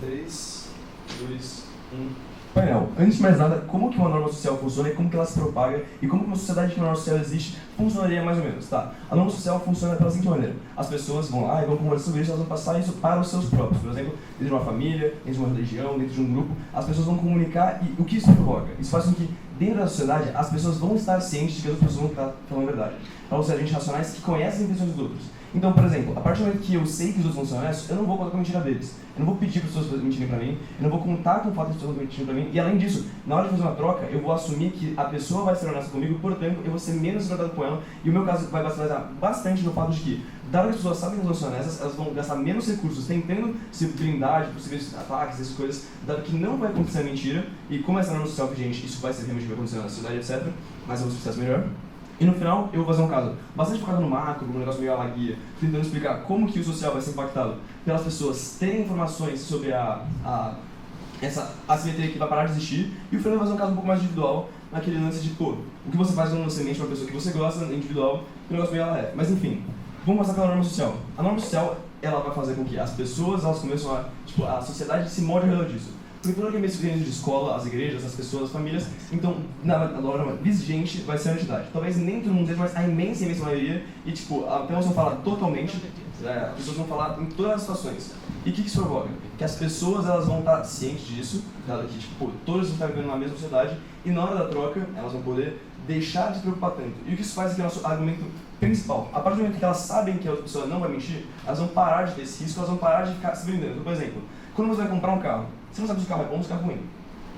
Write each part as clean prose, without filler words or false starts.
3, 2, 1. Painel, antes de mais nada, como que uma norma social funciona e como que ela se propaga e como que uma sociedade que uma norma social existe funcionaria mais ou menos, tá? A norma social funciona pela seguinte maneira: as pessoas vão lá e vão conversar sobre isso, elas vão passar isso para os seus próprios. Por exemplo, dentro de uma família, dentro de uma religião, dentro de um grupo, as pessoas vão comunicar e o que isso provoca? Isso faz com que dentro da sociedade as pessoas vão estar cientes de que as pessoas vão estar falando a verdade. Ou seja, agentes racionais que conhecem as intenções dos outros. Então, por exemplo, a partir do momento que eu sei que os outros vão ser honestos, eu não vou colocar a mentira deles. Eu não vou pedir para as pessoas mentirem para mim, eu não vou contar com o fato de as pessoas mentirem para mim. E além disso, na hora de fazer uma troca, eu vou assumir que a pessoa vai ser honesta comigo, portanto, eu vou ser menos verdade com ela. E o meu caso vai basear bastante no fato de que, dado que as pessoas sabem que elas vão ser honestas, elas vão gastar menos recursos tentando se blindar de possíveis ataques, essas coisas, dado que não vai acontecer a mentira. E como essa norma social vigente, isso vai ser realmente vai acontecer na sociedade, etc. Mas eu vou explicar melhor. E no final, eu vou fazer um caso bastante focado no macro, um negócio meio alaguia, tentando explicar como que o social vai ser impactado pelas pessoas terem informações sobre essa assimetria que vai parar de existir. E o Fernando vai fazer um caso um pouco mais individual, naquele lance de, pô, o que você faz quando você mente pra pessoa que você gosta, individual, e o negócio meio ela é. Mas enfim, vamos passar pela norma social. A norma social, ela vai fazer com que as pessoas, elas começam a, tipo, a sociedade se molde ao redor disso. Porque todo aquele meio de escola, as igrejas, as pessoas, as famílias, então, na norma vigente vai ser a entidade. Talvez nem todo mundo seja, mas a imensa maioria, e tipo, até nós vamos falar totalmente, as pessoas vão falar em todas as situações. E o que isso provoca? Que as pessoas elas vão estar cientes disso, dado que tipo, todos vão estar vivendo na mesma sociedade, e na hora da troca, elas vão poder deixar de se preocupar tanto. E o que isso faz é que é o nosso argumento principal. A partir do momento que elas sabem que a outra pessoa não vai mentir, elas vão parar de ter esse risco, elas vão parar de ficar se blindando. Então, por exemplo, quando você vai comprar um carro, você não sabe se o carro é bom ou se o carro é ruim.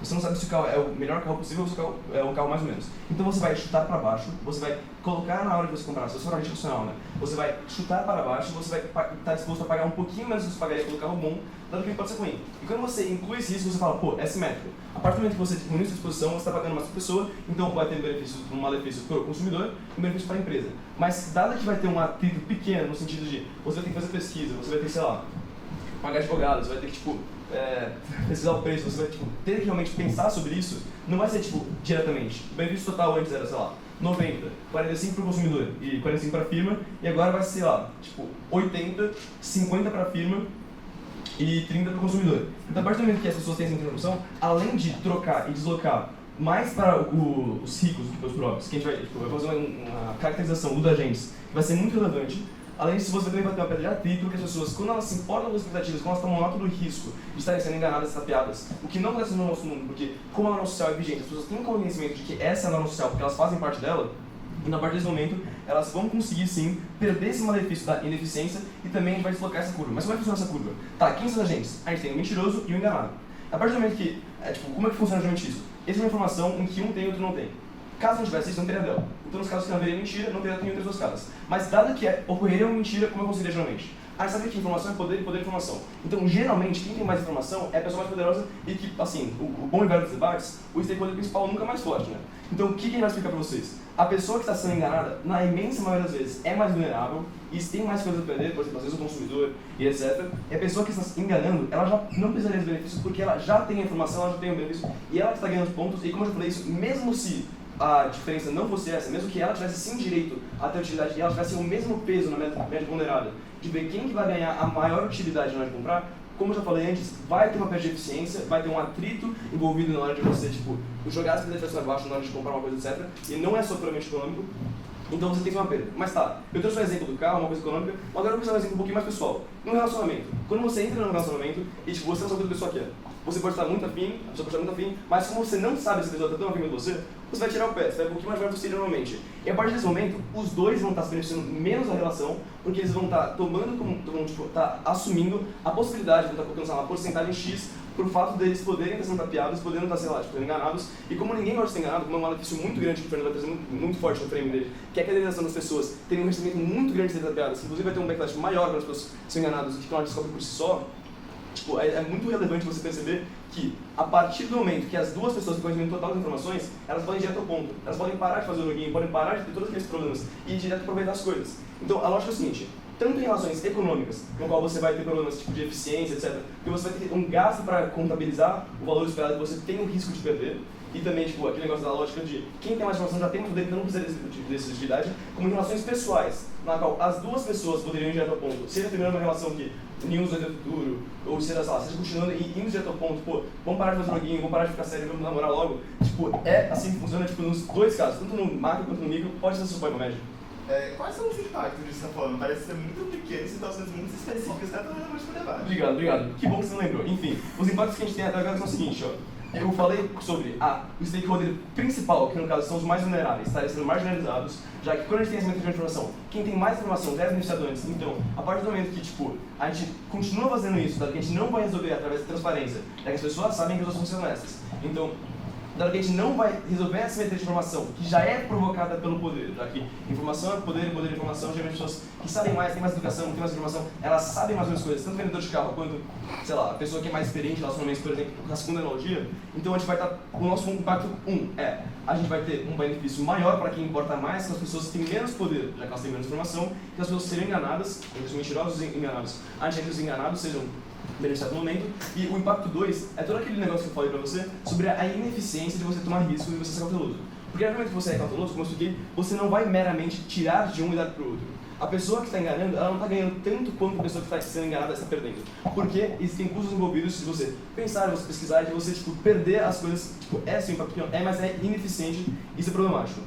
Você não sabe se o carro é o melhor carro possível ou se o carro é o carro mais ou menos. Então você vai chutar para baixo, você vai colocar na hora de você comprar, se você for agente racional, né? Você vai chutar para baixo, você vai estar disposto a pagar um pouquinho menos do que você pagaria pelo carro bom, dado que ele pode ser ruim. E quando você inclui esse risco, você fala, pô, é simétrico. A partir do momento que você diminui sua exposição, você está pagando mais para a pessoa, então vai ter um malefício para o consumidor e um benefício para a empresa. Mas dado que vai ter um atrito pequeno, no sentido de você vai ter que fazer pesquisa, você vai ter que, sei lá, pagar advogados, você vai ter que, tipo, pesquisar o preço, você vai tipo, ter que realmente pensar sobre isso, não vai ser tipo, diretamente. O benefício total antes era, sei lá, 90, 45 para o consumidor e 45 para a firma, e agora vai ser, sei lá, tipo, 80, 50 para a firma e 30 para o consumidor. Então, a partir do momento que as pessoas têm essa informação, além de trocar e deslocar mais para os ricos do que para os próprios, que a gente vai, tipo, vai fazer uma caracterização dos agentes, que vai ser muito relevante. Além disso, você também vai ter uma pedra de atrito, porque as pessoas, quando elas se importam com as expectativas, quando elas tomam nota do risco de estarem sendo enganadas e tapeadas, o que não acontece no nosso mundo, porque como a norma social é vigente, as pessoas têm conhecimento de que essa é a norma social, porque elas fazem parte dela, e a partir desse momento, elas vão conseguir sim perder esse malefício da ineficiência e também a gente vai deslocar essa curva. Mas como é que funciona essa curva? Tá, quem são os agentes? A gente tem o mentiroso e o enganado. A partir do momento que, como é que funciona geralmente isso? Essa é uma informação em que um tem e outro não tem. Caso não tivesse isso, não teria véu. Então, nos casos que não haveria mentira, não teria nenhum das duas caras. Mas, dado que ocorreria uma mentira, como eu considerio geralmente? A gente sabe que informação é poder e poder é informação. Então, geralmente, quem tem mais informação é a pessoa mais poderosa e que, assim, o bom e velho dos debates, o stakeholder principal nunca é mais forte, né? Então, o que a gente vai explicar pra vocês? A pessoa que está sendo enganada, na imensa maioria das vezes, é mais vulnerável e tem mais coisas a perder, por exemplo, às vezes o consumidor e etc. E a pessoa que está se enganando, ela já não precisaria dos benefícios porque ela já tem a informação, ela já tem o benefício e ela está ganhando pontos. E como eu já falei isso, mesmo se a diferença não fosse essa, mesmo que ela tivesse sim direito a ter utilidade e ela tivesse o mesmo peso na média ponderada, de ver quem que vai ganhar a maior utilidade na hora de comprar, como eu já falei antes, vai ter uma perda de eficiência, vai ter um atrito envolvido na hora de você, tipo, jogar as expectativas para baixo na hora de comprar uma coisa, etc. E não é só puramente econômico, então você tem uma perda. Mas tá, eu trouxe um exemplo do carro, uma coisa econômica, mas agora eu vou usar um exemplo um pouquinho mais pessoal. No relacionamento, quando você entra no relacionamento e tipo, você não sabe o que a pessoa quer, você pode estar muito afim, a pessoa pode estar muito afim, mas como você não sabe se a pessoa está tão afim de você, você vai tirar o pé, você vai um pouquinho mais perto do que normalmente. E a partir desse momento, os dois vão estar se beneficiando menos da relação, porque eles vão estar estar assumindo a possibilidade, vão estar colocando uma porcentagem X por fato deles poderem estar sendo tapeados, podendo estar, sei lá, sendo enganados. E como ninguém gosta de ser enganado, como é um malefício muito grande que o Fernando vai trazer muito forte no frame dele, que é a cadeização das pessoas terem um recebimento muito grande de ser tapeadas, inclusive vai ter um backlash maior para as pessoas que são enganadas do que quando elas descobrem por si só. Tipo, é muito relevante você perceber que, a partir do momento que as duas pessoas têm conhecimento total das informações, elas podem ir direto ao ponto. Elas podem parar de fazer o login, podem parar de ter todos aqueles problemas e ir direto aproveitar as coisas. Então, a lógica é o seguinte, tanto em relações econômicas, no qual você vai ter problemas tipo de eficiência, etc., porque você vai ter um gasto para contabilizar o valor esperado que você tem o risco de perder, e também, tipo, aquele negócio da lógica de quem tem mais informação já tem mais poder, então não precisa dessa utilidade, como em relações pessoais, na qual as duas pessoas poderiam ir direto ao ponto, seja terminando uma relação que nenhum dos dois é futuro, ou seja, sei lá, seja continuando e indo direto ao ponto, pô, vamos parar de fazer joguinho, vamos parar de ficar sério, vamos namorar logo, tipo, é assim que funciona, tipo, nos dois casos, tanto no macro quanto no micro, pode ser super médio. Quais são os impactos disso que você está falando? Parece ser muito pequeno, situações muito específicas, até para mais para debate. Obrigado. Que bom que você não lembrou. Enfim, os impactos que a gente tem até agora são o seguinte, ó. Eu falei sobre o stakeholder principal, que no caso são os mais vulneráveis, estarem sendo marginalizados, já que quando a gente tem esse método de informação, quem tem mais informação deve beneficiado antes. Então, a partir do momento que, tipo, a gente continua fazendo isso, dado que a gente não vai resolver através da transparência, é que as pessoas sabem que as pessoas são honestas. Então, dado que a gente não vai resolver essa método de informação, que já é provocada pelo poder, já que informação é poder e poder é informação, geralmente pessoas que sabem mais, têm mais educação, têm mais informação, elas sabem mais ou menos coisas, tanto o vendedor de carro quanto, sei lá, a pessoa que é mais experiente em relacionamentos, por exemplo, na segunda analogia. Então a gente vai estar, o nosso impacto a gente vai ter um benefício maior para quem importa mais, que as pessoas têm menos poder, já que elas têm menos informação, que as pessoas serem enganadas, entre os mentirosos e enganados, antes que os enganados sejam beneficiado no momento. E o impacto 2 é todo aquele negócio que eu falei pra você sobre a ineficiência de você tomar risco e você ser cauteloso. Porque no momento que você é cauteloso, como eu expliquei, você não vai meramente tirar de um e dar pro outro. A pessoa que está enganando, ela não está ganhando tanto quanto a pessoa que está sendo enganada está perdendo. Porque existem custos envolvidos de você pensar, de você pesquisar, de você tipo, perder as coisas. Tipo, é sim um impacto pequeno, mas é ineficiente e isso é problemático.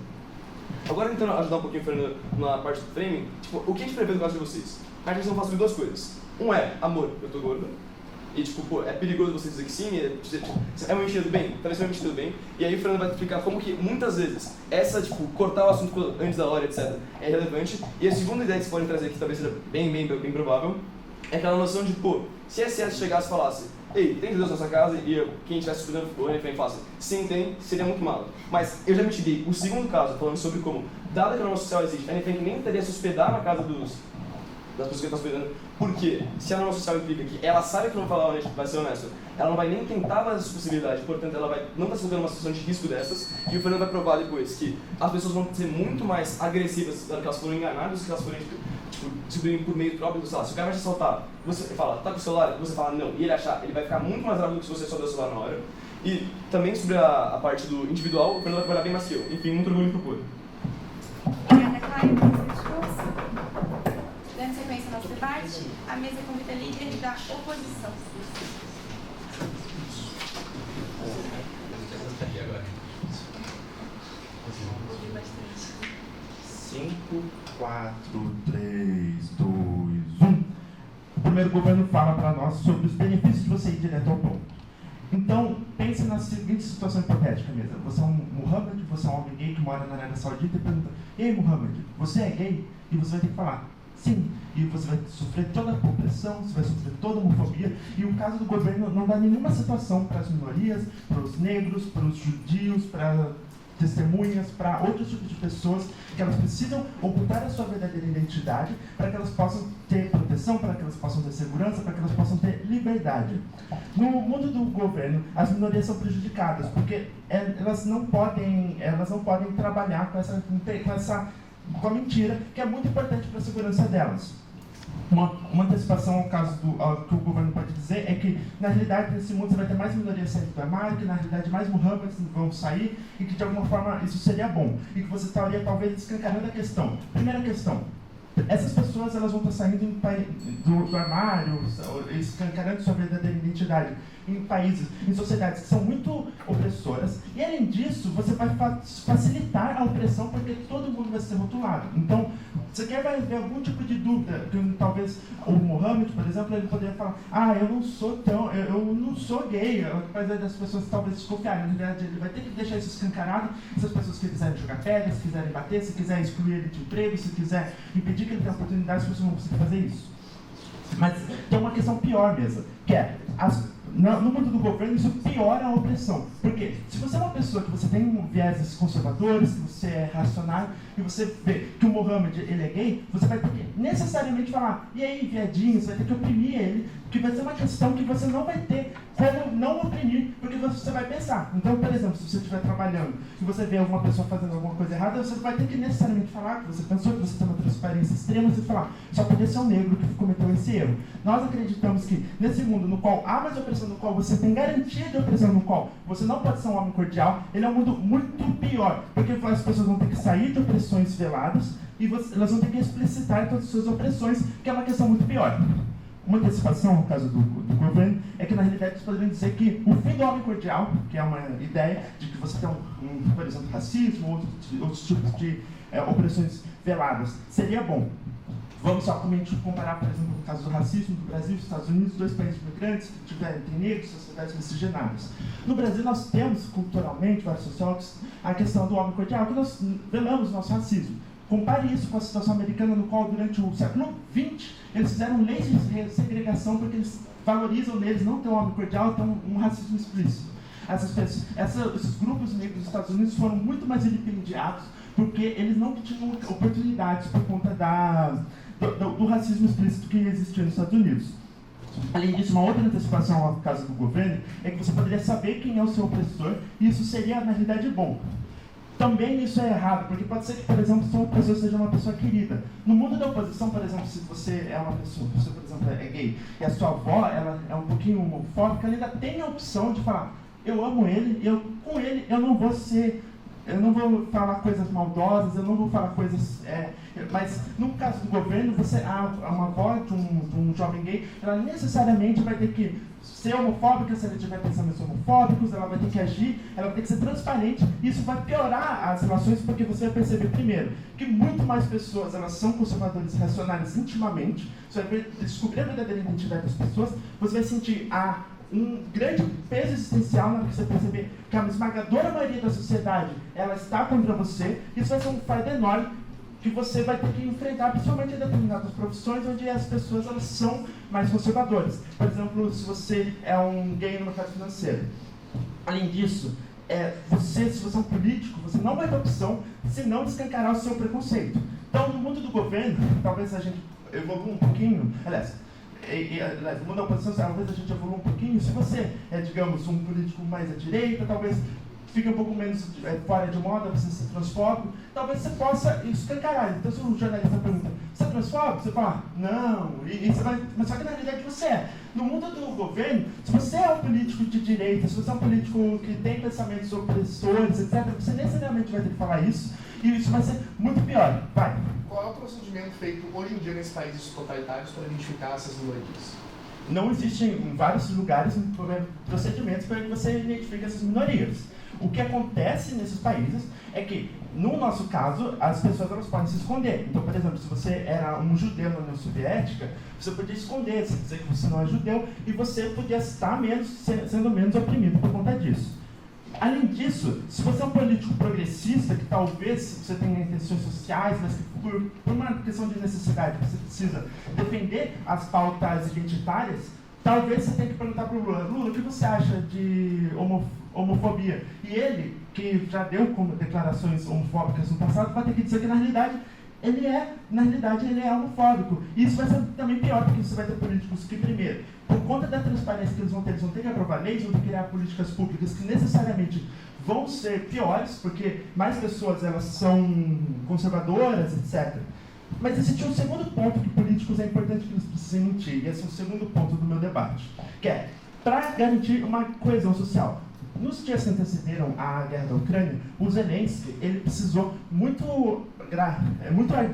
Agora tentando ajudar um pouquinho o Fernando na parte do framing, tipo, o que a gente prevê no caso de vocês? A gente não faz sobre duas coisas. Um é, amor, eu tô gorda. E tipo, pô, é perigoso você dizer que sim, é uma mentira do bem, talvez seja uma mentira do bem. E aí o Fernando vai explicar como que muitas vezes essa, tipo, cortar o assunto antes da hora, etc, é relevante. E a segunda ideia que vocês podem trazer, que talvez seja bem provável, é aquela noção de, pô, se a SS chegasse e falasse, ei, tem Deus na sua casa e quem estivesse estudando o NFM falasse, sim, tem, seria muito mal. Mas eu já mitiguei o segundo caso, falando sobre como, dado que a norma social existe, a NFM nem teria se hospedar na casa das pessoas que estão hospedando, porque se a norma social implica que ela sabe que não vai falar honesto, vai ser honesto, ela não vai nem tentar fazer essa possibilidade, portanto ela vai não está se colocando numa situação de risco dessas, e o Fernando vai provar depois que as pessoas vão ser muito mais agressivas, dado que elas foram enganadas, que elas forem descobrirem por meio próprio, sei lá, se o cara vai te assaltar, você fala, tá com o celular, você fala não, e ele achar, ele vai ficar muito mais rápido do que se você só der o celular na hora. E também sobre a parte do individual, o Fernando vai trabalhar bem mais que eu. Enfim, muito orgulho em propor. Obrigada, Caio, pelo seu discurso. Dando sequência ao nosso debate, a mesa convida líder da oposição. agora. 5, 4, 3, 2, 1. O primeiro governo fala para nós sobre os benefícios de você ir direto ao ponto. Então, pense na seguinte situação hipotética mesmo. Você é um Muhammad, você é um homem gay que mora na Arábia Saudita e pergunta: ei, Muhammad, você é gay? E você vai ter que falar: sim. E você vai sofrer toda a opressão, você vai sofrer toda a homofobia. E o caso do governo não dá nenhuma situação para as minorias, para os negros, para os judios, para testemunhas, para outros tipos de pessoas que elas precisam ocultar a sua verdadeira identidade para que elas possam ter proteção, para que elas possam ter segurança, para que elas possam ter liberdade. No mundo do governo, as minorias são prejudicadas porque elas não podem trabalhar com a mentira, que é muito importante para a segurança delas. Uma antecipação ao caso que o governo pode dizer é que, na realidade, nesse mundo você vai ter mais minorias saindo do armário, que na realidade mais Muhammads vão sair e que, de alguma forma, isso seria bom. E que você estaria, talvez, escancarando a questão. Primeira questão: essas pessoas elas vão estar saindo do armário, escancarando sua verdadeira identidade em países, em sociedades que são muito opressoras, e além disso, você vai facilitar a opressão porque todo mundo vai ser rotulado. Então, você quer ver algum tipo de dúvida, que talvez o Muhammad, por exemplo, ele poderia falar: eu não sou gay, mas as pessoas talvez desconfiarem. Na verdade, ele vai ter que deixar isso escancarado. Se as pessoas quiserem jogar pedra, se quiserem bater, se quiser excluir ele de emprego, se quiser impedir que ele tenha oportunidade, as pessoas não vão conseguir fazer isso. Mas tem uma questão pior mesmo, que é, no mundo do governo, isso piora a opressão. Porque se você é uma pessoa que você tem vieses conservadores, que você é racional, e você vê que o Muhammad ele é gay, você vai ter que necessariamente falar: e aí, viadinho, você vai ter que oprimir ele, porque vai ser uma questão que você não vai ter como não oprimir, porque você vai pensar. Então, por exemplo, se você estiver trabalhando e você vê alguma pessoa fazendo alguma coisa errada, você vai ter que necessariamente falar que você pensou, que você tem uma transparência extrema, você falar, só podia ser um negro que cometeu esse erro. Nós acreditamos que nesse mundo no qual há mais opressão, no qual você tem garantia de opressão, no qual você não pode ser um homem cordial, ele é um mundo muito pior, porque as pessoas vão ter que sair de opressões veladas e elas vão ter que explicitar todas as suas opressões, que é uma questão muito pior. Uma antecipação, no caso do governo, é que na realidade eles poderiam dizer que o fim do homem cordial, que é uma ideia de que você tem por exemplo, racismo, outros tipos de opressões veladas, seria bom. Vamos somente comparar, por exemplo, no caso do racismo do Brasil e dos Estados Unidos, dois países migrantes que tem negros, sociedades miscigenadas. No Brasil nós temos, culturalmente, vários sociólogos, a questão do homem cordial, que nós velamos o nosso racismo. Compare isso com a situação americana, no qual durante o século XX eles fizeram leis de segregação porque eles valorizam neles não ter um homem cordial, ter um racismo explícito. Esses grupos negros dos Estados Unidos foram muito mais vilipendiados porque eles não tinham oportunidades por conta do racismo explícito que existia nos Estados Unidos. Além disso, uma outra antecipação ao caso do governo é que você poderia saber quem é o seu opressor e isso seria, na realidade, bom. Também isso é errado, porque pode ser que, por exemplo, sua opressor seja uma pessoa querida. No mundo da oposição, por exemplo, se você é uma pessoa, você, por exemplo, é gay, e a sua avó ela é um pouquinho homofóbica, ela ainda tem a opção de falar, eu amo ele, com ele eu não vou falar coisas maldosas, eu não vou falar coisas... mas no caso do governo, uma avó de um jovem gay, ela necessariamente vai ter que ser homofóbica, se ela tiver pensamentos homofóbicos, ela vai ter que agir, ela vai ter que ser transparente, e isso vai piorar as relações, porque você vai perceber, primeiro, que muito mais pessoas, elas são conservadores racionais intimamente, você vai descobrir a verdadeira identidade das pessoas, você vai sentir um grande peso existencial na hora que você perceber que a esmagadora maioria da sociedade, ela está contra você, isso vai ser um fardo enorme que você vai ter que enfrentar, principalmente em determinadas profissões onde as pessoas elas são mais conservadoras. Por exemplo, se você é um gay no mercado financeiro. Além disso, se você é um político, você não vai ter opção se não escancarar o seu preconceito. Então, no mundo do governo, talvez a gente evolua um pouquinho, no mundo da oposição, talvez a gente evolua um pouquinho. Se você é, digamos, um político mais à direita, talvez fique um pouco menos fora de moda, você ser transfóbico, talvez você possa escancarar. Então, se um jornalista pergunta, você é transfóbico? Você fala, não, mas só que na realidade você é. No mundo do governo, se você é um político de direita, se você é um político que tem pensamentos opressores, etc., você necessariamente vai ter que falar isso, e isso vai ser muito pior. Vai. Qual é o procedimento feito hoje em dia nesses países totalitários para identificar essas minorias? Não existem em vários lugares procedimentos para que você identifique essas minorias. O que acontece nesses países é que, no nosso caso, as pessoas elas podem se esconder. Então, por exemplo, se você era um judeu na União Soviética, você podia esconder, dizer que você não é judeu, e você podia estar sendo menos oprimido por conta disso. Além disso, se você é um político progressista, que talvez você tenha intenções sociais, mas que por uma questão de necessidade você precisa defender as pautas identitárias, talvez você tenha que perguntar para o Lula, o que você acha de homofobia? E ele, que já deu como declarações homofóbicas no passado, vai ter que dizer que na realidade ele é homofóbico. E isso vai ser também pior, porque você vai ter políticos que, primeiro, por conta da transparência que eles vão ter que aprovar leis, vão ter que criar políticas públicas que necessariamente vão ser piores, porque mais pessoas elas são conservadoras, etc. Mas existe um segundo ponto que políticos é importante que eles precisem mentir, e esse é o segundo ponto do meu debate, que é para garantir uma coesão social. Nos dias que antecederam a guerra da Ucrânia, o Zelensky ele precisou muito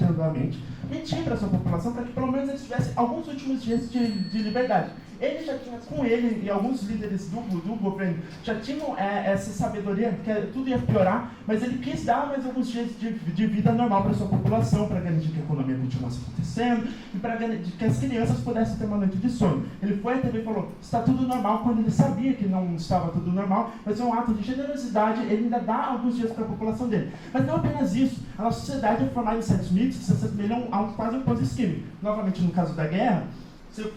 arduamente mentir para a sua população para que pelo menos eles tivessem alguns últimos dias de liberdade. Ele já tinha com ele e alguns líderes do governo já tinham essa sabedoria que tudo ia piorar, mas ele quis dar mais alguns dias de vida normal para a sua população, para garantir que a economia continuasse acontecendo e para garantir que as crianças pudessem ter uma noite de sono. Ele foi à TV e falou, está tudo normal, quando ele sabia que não estava tudo normal, mas é um ato de generosidade, ele ainda dá alguns dias para a população dele. Mas não apenas isso, a nossa sociedade é formada em certos mitos que se assemelham a quase um pós-esquema. Novamente, no caso da guerra,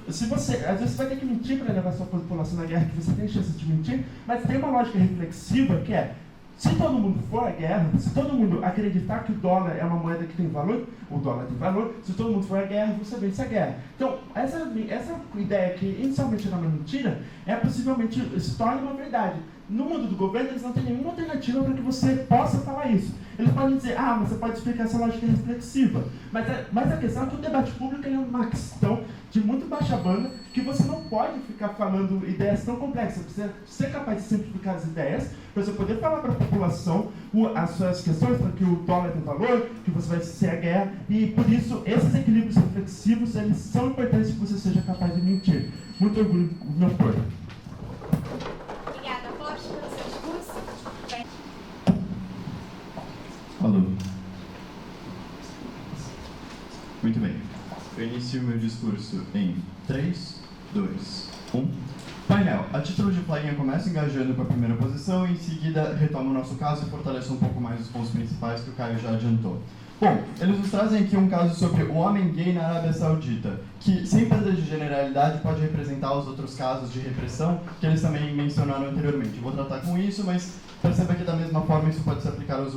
se você, às vezes você vai ter que mentir para levar sua população na guerra, que você tem chance de mentir, mas tem uma lógica reflexiva que é, Se todo mundo for à guerra, se todo mundo acreditar que o dólar é uma moeda que tem valor, o dólar tem valor, se todo mundo for à guerra, você vence a guerra. Então, essa ideia que inicialmente era uma mentira, possivelmente se torna uma verdade. No mundo do governo, eles não têm nenhuma alternativa para que você possa falar isso. Eles podem dizer, mas você pode explicar essa lógica reflexiva. Mas a questão é que o debate público é uma questão de muito baixa banda, que você não pode ficar falando ideias tão complexas. Você precisa ser capaz de simplificar as ideias, para você poder falar para a população as suas questões, para que o dólar tem valor, que você vai ser a guerra, e por isso, esses equilíbrios reflexivos, eles são importantes que você seja capaz de mentir. Muito orgulho do meu povo. Alô. Muito bem. Eu inicio meu discurso em 3, 2, 1. Painel. A título de flying, eu começo engajando com a primeira posição e em seguida retomo o nosso caso e fortaleço um pouco mais os pontos principais que o Caio já adiantou. Bom, eles nos trazem aqui um caso sobre o homem gay na Arábia Saudita, que, sem perda de generalidade, pode representar os outros casos de repressão que eles também mencionaram anteriormente. Eu vou tratar com isso, mas perceba que da mesma forma isso pode se aplicar aos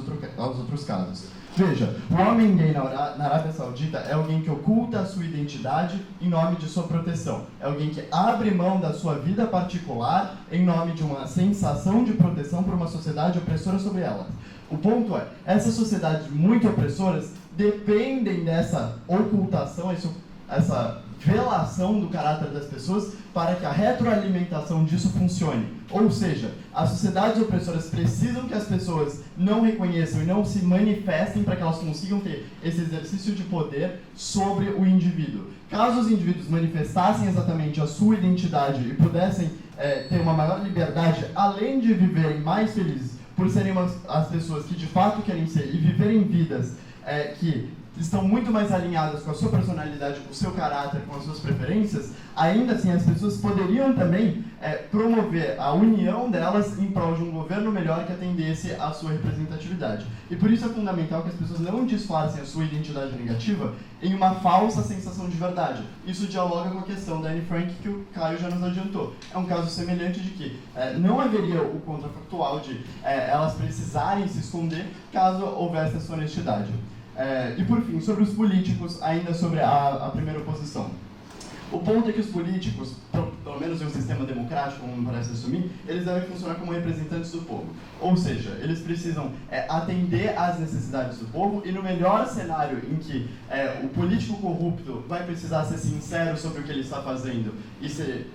outros casos. Veja, o homem gay na Arábia Saudita é alguém que oculta a sua identidade em nome de sua proteção. É alguém que abre mão da sua vida particular em nome de uma sensação de proteção por uma sociedade opressora sobre ela. O ponto é, essas sociedades muito opressoras dependem dessa ocultação, essa velação do caráter das pessoas para que a retroalimentação disso funcione. Ou seja, as sociedades opressoras precisam que as pessoas não reconheçam e não se manifestem para que elas consigam ter esse exercício de poder sobre o indivíduo. Caso os indivíduos manifestassem exatamente a sua identidade e pudessem ter uma maior liberdade, além de viverem mais felizes, por serem as pessoas que de fato querem ser e viverem vidas que estão muito mais alinhadas com a sua personalidade, com o seu caráter, com as suas preferências, ainda assim as pessoas poderiam também promover a união delas em prol de um governo melhor que atendesse à sua representatividade. E por isso é fundamental que as pessoas não disfarcem a sua identidade negativa em uma falsa sensação de verdade. Isso dialoga com a questão da Anne Frank que o Caio já nos adiantou. É um caso semelhante de que não haveria o contrafactual de elas precisarem se esconder caso houvesse essa honestidade. E por fim, sobre os políticos, ainda sobre a primeira oposição. O ponto é que os políticos, pelo menos em um sistema democrático, como me parece assumir, eles devem funcionar como representantes do povo. Ou seja, eles precisam atender às necessidades do povo e no melhor cenário em que o político corrupto vai precisar ser sincero sobre o que ele está fazendo e ser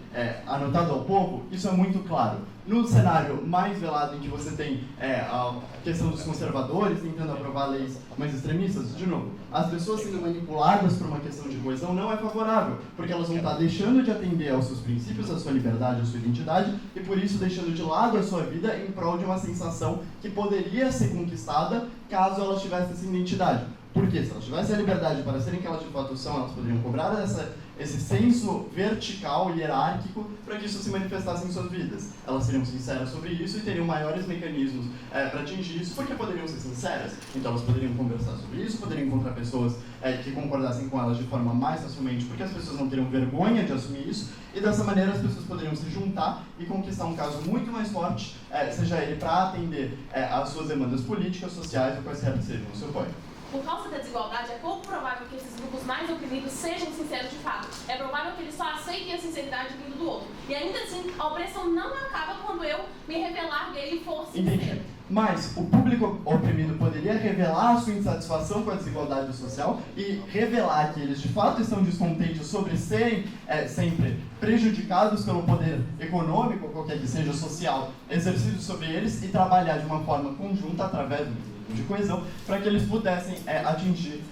anotado ao povo, isso é muito claro. No cenário mais velado em que você tem a questão dos conservadores tentando aprovar leis mais extremistas, de novo, as pessoas sendo manipuladas por uma questão de coesão não é favorável, porque elas vão estar deixando de atender aos seus princípios, à sua liberdade, à sua identidade, e por isso deixando de lado a sua vida em prol de uma sensação que poderia ser conquistada caso elas tivessem essa identidade. Porque se elas tivessem a liberdade para serem que elas de fato são, elas poderiam cobrar esse senso vertical e hierárquico para que isso se manifestasse em suas vidas. Elas seriam sinceras sobre isso e teriam maiores mecanismos para atingir isso, porque poderiam ser sinceras. Então elas poderiam conversar sobre isso, poderiam encontrar pessoas que concordassem com elas de forma mais facilmente, porque as pessoas não teriam vergonha de assumir isso, e dessa maneira as pessoas poderiam se juntar e conquistar um caso muito mais forte, seja ele para atender às suas demandas políticas, sociais ou quaisquer que sejam o seu apoio. Por causa da desigualdade, é pouco provável que esses grupos mais oprimidos sejam sinceros de fato. É provável que eles só aceitem a sinceridade vindo do outro. E ainda assim, a opressão não acaba quando eu me revelar gay e for sincero. Entendi. Mas o público oprimido poderia revelar a sua insatisfação com a desigualdade social e revelar que eles de fato estão descontentes sobre serem sempre prejudicados pelo poder econômico, ou qualquer que seja social, exercido sobre eles e trabalhar de uma forma conjunta através de coesão para que eles pudessem atingir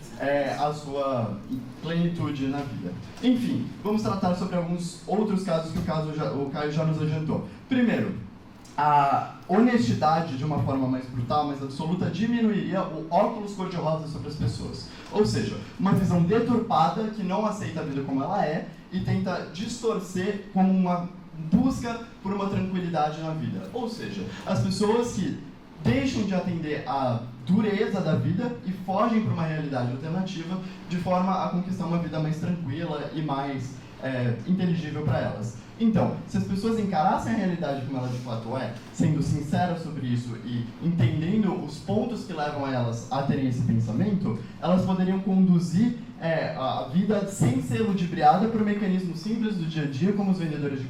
a sua plenitude na vida. Enfim, vamos tratar sobre alguns outros casos que o Caio já nos adiantou. Primeiro, a honestidade, de uma forma mais brutal, mais absoluta, diminuiria o óculos cor-de-rosa sobre as pessoas. Ou seja, uma visão deturpada que não aceita a vida como ela é e tenta distorcer como uma busca por uma tranquilidade na vida. Ou seja, as pessoas que deixam de atender à dureza da vida e fogem para uma realidade alternativa de forma a conquistar uma vida mais tranquila e mais inteligível para elas. Então, se as pessoas encarassem a realidade como ela de fato é, sendo sinceras sobre isso e entendendo os pontos que levam elas a terem esse pensamento, elas poderiam conduzir a vida sem ser ludibriada por mecanismos simples do dia a dia, como os vendedores de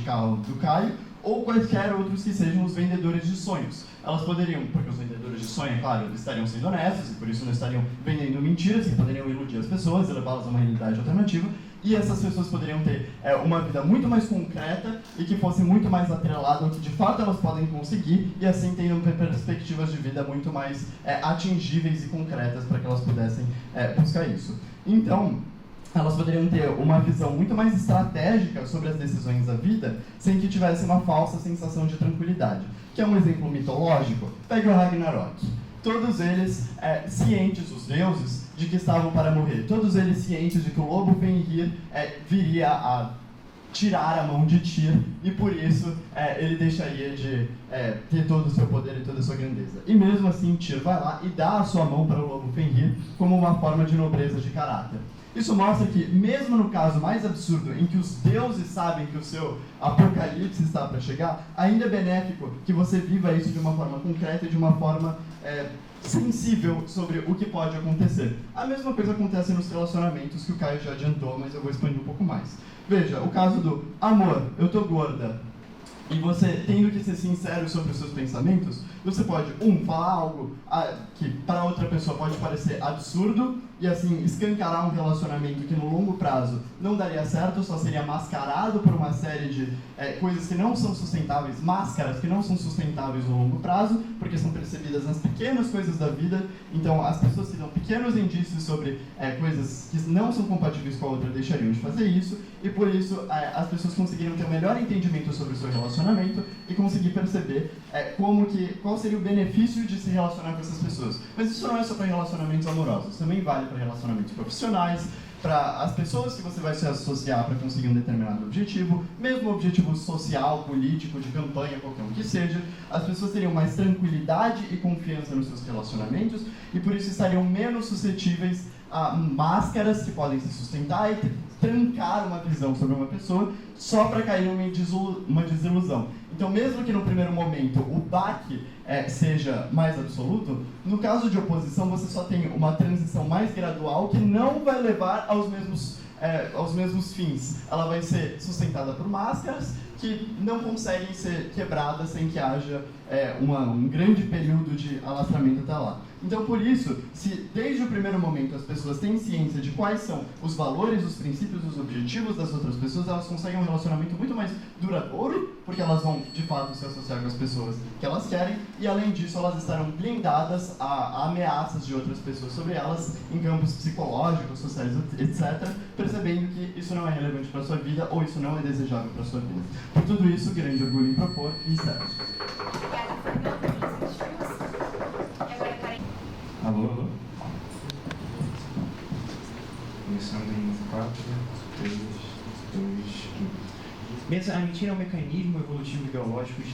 carro do Caio, ou quaisquer outros que sejam os vendedores de sonhos. Elas poderiam, porque os vendedores de sonho, é claro, estariam sendo honestos e por isso não estariam vendendo mentiras, que poderiam iludir as pessoas e levá-las a uma realidade alternativa, e essas pessoas poderiam ter uma vida muito mais concreta e que fosse muito mais atrelada ao que de fato elas podem conseguir, e assim tenham perspectivas de vida muito mais atingíveis e concretas para que elas pudessem buscar isso. Então, elas poderiam ter uma visão muito mais estratégica sobre as decisões da vida, sem que tivesse uma falsa sensação de tranquilidade. Que é um exemplo mitológico? Pegue o Ragnarok. Todos eles cientes, os deuses, de que estavam para morrer. Todos eles cientes de que o lobo Fenrir viria a tirar a mão de Tyr, e por isso ele deixaria de ter todo o seu poder e toda a sua grandeza. E mesmo assim, Tyr vai lá e dá a sua mão para o lobo Fenrir como uma forma de nobreza de caráter. Isso mostra que, mesmo no caso mais absurdo, em que os deuses sabem que o seu apocalipse está para chegar, ainda é benéfico que você viva isso de uma forma concreta e de uma forma sensível sobre o que pode acontecer. A mesma coisa acontece nos relacionamentos, que o Caio já adiantou, mas eu vou expandir um pouco mais. Veja, o caso do amor, eu tô gorda, e você tendo que ser sincero sobre os seus pensamentos, você pode, falar algo que para outra pessoa pode parecer absurdo, e assim, escancarar um relacionamento que no longo prazo não daria certo, só seria mascarado por uma série de coisas que não são sustentáveis, máscaras que não são sustentáveis no longo prazo, porque são percebidas nas pequenas coisas da vida. Então, as pessoas que dão pequenos indícios sobre coisas que não são compatíveis com a outra deixariam de fazer isso, e por isso as pessoas conseguiram ter um melhor entendimento sobre o seu relacionamento e conseguir perceber qual seria o benefício de se relacionar com essas pessoas. Mas isso não é só para relacionamentos amorosos, também vale para relacionamentos profissionais, para as pessoas que você vai se associar para conseguir um determinado objetivo, mesmo objetivo social, político, de campanha, qualquer um que seja. As pessoas teriam mais tranquilidade e confiança nos seus relacionamentos e por isso estariam menos suscetíveis a máscaras que podem se sustentar e trancar uma visão sobre uma pessoa só para cair numa desilusão. Então, mesmo que no primeiro momento o baque seja mais absoluto, no caso de oposição você só tem uma transição mais gradual que não vai levar aos mesmos fins. Ela vai ser sustentada por máscaras que não conseguem ser quebradas sem que haja um grande período de alastramento até lá. Então, por isso, se desde o primeiro momento as pessoas têm ciência de quais são os valores, os princípios, os objetivos das outras pessoas, elas conseguem um relacionamento muito mais duradouro, porque elas vão, de fato, se associar com as pessoas que elas querem, e além disso, elas estarão blindadas a ameaças de outras pessoas sobre elas, em campos psicológicos, sociais, etc., percebendo que isso não é relevante para a sua vida, ou isso não é desejável para a sua vida. Por tudo isso, grande orgulho em propor e encerro. Obrigada, Fernanda. E agora, Karen. Alô? Começando em 4, 3, 2, 1. Mesa, a mentira é um mecanismo evolutivo biológico de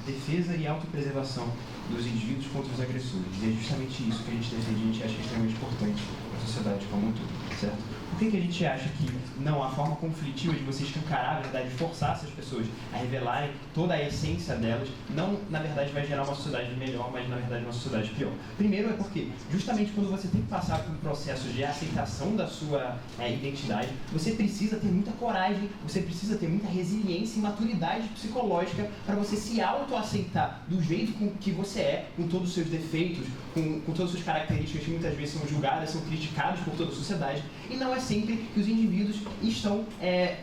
defesa e autopreservação dos indivíduos contra os agressores. E é justamente isso que a gente defende, a gente acha extremamente importante para a sociedade como um todo, certo? Por que a gente acha que não, a forma conflitiva de você escancarar a verdade, forçar essas pessoas a revelarem toda a essência delas, não, na verdade, vai gerar uma sociedade melhor, mas, na verdade, uma sociedade pior? Primeiro é porque, justamente quando você tem que passar por um processo de aceitação da sua identidade, você precisa ter muita coragem, você precisa ter muita resiliência e maturidade psicológica para você se autoaceitar do jeito com que você é, com todos os seus defeitos, com todas as suas características que muitas vezes são julgadas, são criticadas por toda a sociedade, e não é sempre que os indivíduos estão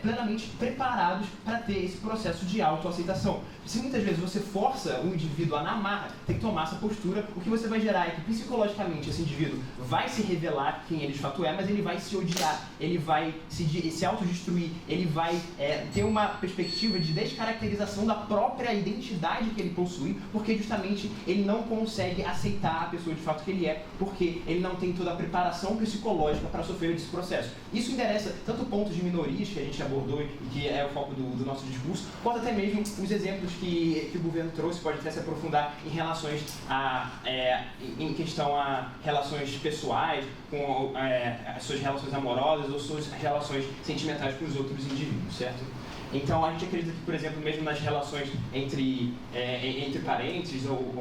plenamente preparados para ter esse processo de autoaceitação. Se muitas vezes você força o indivíduo a na marra, tem que tomar essa postura, o que você vai gerar é que psicologicamente esse indivíduo vai se revelar quem ele de fato é, mas ele vai se odiar, ele vai se autodestruir, ele vai ter uma perspectiva de descaracterização da própria identidade que ele possui, porque justamente ele não consegue aceitar a pessoa de fato que ele é, porque ele não tem toda a preparação psicológica para sofrer desse processo. processo. Isso endereça tanto pontos de minorias que a gente abordou e que é o foco do nosso discurso, quanto até mesmo os exemplos que o governo trouxe, pode até se aprofundar em relações em questão a relações pessoais, com as suas relações amorosas ou suas relações sentimentais com os outros indivíduos, certo? Então, a gente acredita que, por exemplo, mesmo nas relações entre parentes ou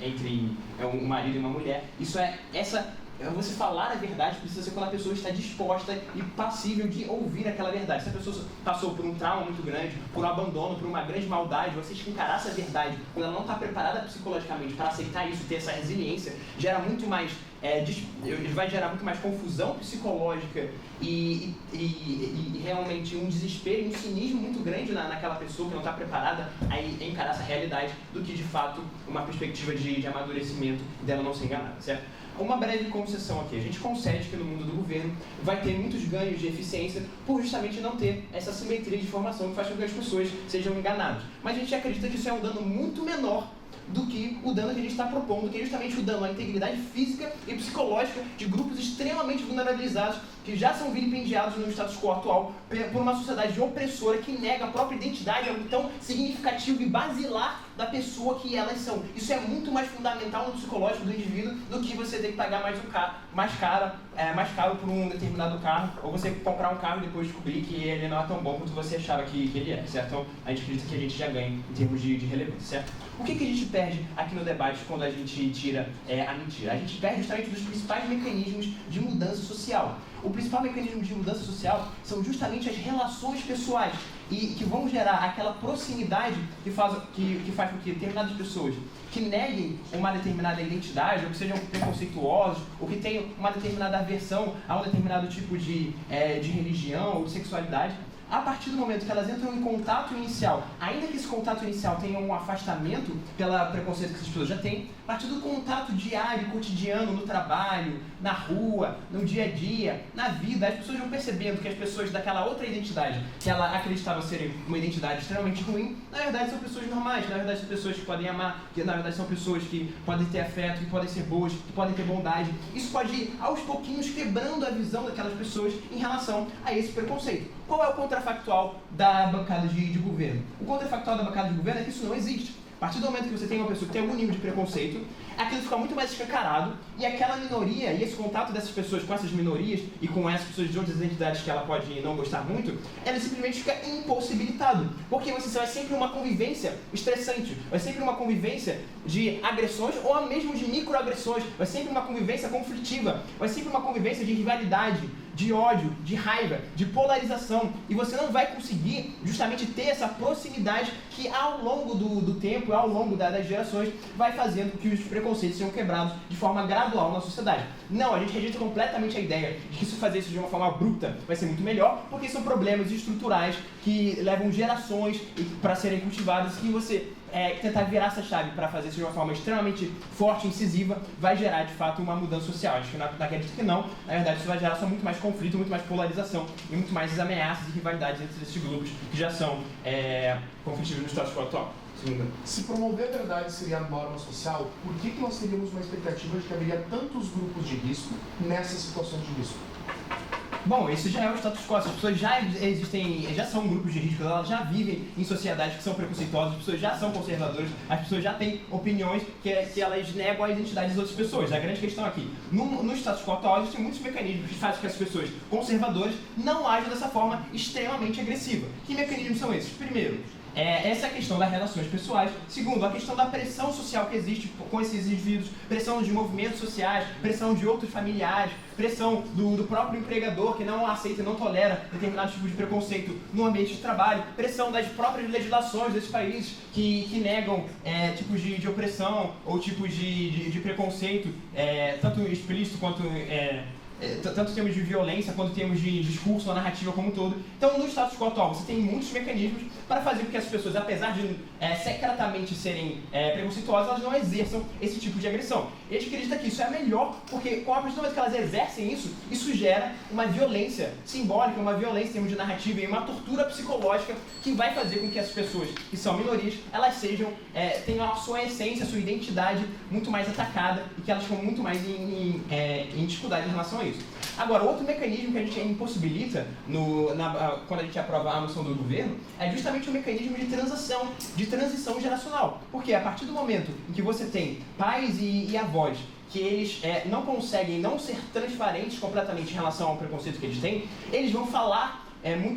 entre um marido e uma mulher, você falar a verdade precisa ser quando a pessoa está disposta e passível de ouvir aquela verdade. Se a pessoa passou por um trauma muito grande, por um abandono, por uma grande maldade, você encarar essa verdade, quando ela não está preparada psicologicamente para aceitar isso, ter essa resiliência, gera muito mais, vai gerar muito mais confusão psicológica e realmente um desespero e um cinismo muito grande naquela pessoa que não está preparada a encarar essa realidade, do que de fato uma perspectiva de amadurecimento dela não ser enganada, certo? Uma breve concessão aqui. A gente concede que no mundo do governo vai ter muitos ganhos de eficiência por justamente não ter essa simetria de informação que faz com que as pessoas sejam enganadas. Mas a gente acredita que isso é um dano muito menor do que o dano que a gente está propondo, que é justamente o dano à integridade física e psicológica de grupos extremamente vulnerabilizados que já são vilipendiados no status quo atual por uma sociedade opressora que nega a própria identidade, algo tão significativo e basilar da pessoa que elas são. Isso é muito mais fundamental no psicológico do indivíduo do que você ter que pagar mais caro por um determinado carro, ou você comprar um carro e depois descobrir que ele não é tão bom quanto você achava que ele é, certo? Então, a gente acredita que a gente já ganha em termos de relevância, certo? O que a gente perde aqui no debate quando a gente tira a mentira? A gente perde justamente dos principais mecanismos de mudança social. O principal mecanismo de mudança social são justamente as relações pessoais e que vão gerar aquela proximidade que faz com que determinadas pessoas que neguem uma determinada identidade, ou que sejam preconceituosos, ou que tenham uma determinada aversão a um determinado tipo de religião ou de sexualidade, a partir do momento que elas entram em contato inicial, ainda que esse contato inicial tenha um afastamento pelo preconceito que essas pessoas já têm, a partir do contato diário, cotidiano, no trabalho, na rua, no dia a dia, na vida, as pessoas vão percebendo que as pessoas daquela outra identidade, que ela acreditava serem uma identidade extremamente ruim, na verdade são pessoas normais, na verdade são pessoas que podem amar, que na verdade são pessoas que podem ter afeto, que podem ser boas, que podem ter bondade. Isso pode ir aos pouquinhos quebrando a visão daquelas pessoas em relação a esse preconceito. Qual é o contrafactual da bancada de governo? O contrafactual da bancada de governo é que isso não existe. A partir do momento que você tem uma pessoa que tem algum nível de preconceito, aquilo fica muito mais escancarado e aquela minoria e esse contato dessas pessoas com essas minorias e com essas pessoas de outras identidades que ela pode não gostar muito, ela simplesmente fica impossibilitado. Porque você vai sempre uma convivência estressante, vai sempre uma convivência de agressões ou mesmo de microagressões, vai sempre uma convivência conflitiva, vai sempre uma convivência de rivalidade, de ódio, de raiva, de polarização, e você não vai conseguir justamente ter essa proximidade que ao longo do tempo, ao longo das gerações, vai fazendo com que os preconceitos sejam quebrados de forma gradual na sociedade. Não, a gente rejeita completamente a ideia de que se fazer isso de uma forma bruta vai ser muito melhor, porque são problemas estruturais que levam gerações para serem cultivados, que você tentar virar essa chave para fazer isso de uma forma extremamente forte e incisiva vai gerar de fato uma mudança social. Acho que não acredito que não, na verdade isso vai gerar só muito mais conflito, muito mais polarização e muito mais ameaças e rivalidades entre esses grupos que já são conflitivos no status quo atual. Se promover a verdade seria a norma social, por que nós teríamos uma expectativa de que haveria tantos grupos de risco nessas situações de risco? Bom, isso já é o status quo. As pessoas já são grupos de risco, elas já vivem em sociedades que são preconceituosas, as pessoas já são conservadoras, as pessoas já têm opiniões que elas negam a identidade das outras pessoas. A grande questão aqui, no status quo atual, existem muitos mecanismos que fazem com que as pessoas conservadoras não ajam dessa forma extremamente agressiva. Que mecanismos são esses? Primeiro, essa é a questão das relações pessoais. Segundo, a questão da pressão social que existe com esses indivíduos, pressão de movimentos sociais, pressão de outros familiares, pressão do próprio empregador que não aceita e não tolera determinado tipo de preconceito no ambiente de trabalho, pressão das próprias legislações desses países que negam tipos de opressão ou tipos de preconceito, tanto explícito quanto tanto em termos de violência quanto em termos de discurso ou narrativa como um todo. Então, no status quo atual, você tem muitos mecanismos para fazer com que as pessoas, apesar de secretamente serem preconceituosas, elas não exerçam esse tipo de agressão. E a gente acredita que isso é melhor, porque com a partir do momento que elas exercem isso gera uma violência simbólica, uma violência em termos de narrativa e uma tortura psicológica que vai fazer com que as pessoas que são minorias, elas tenham a sua essência, a sua identidade muito mais atacada e que elas ficam muito mais em dificuldade em relação a isso. Agora, outro mecanismo que a gente impossibilita quando a gente aprova a moção do governo é justamente o mecanismo de transição geracional. Porque a partir do momento em que você tem pais e avós que eles não conseguem não ser transparentes completamente em relação ao preconceito que eles têm, eles vão falar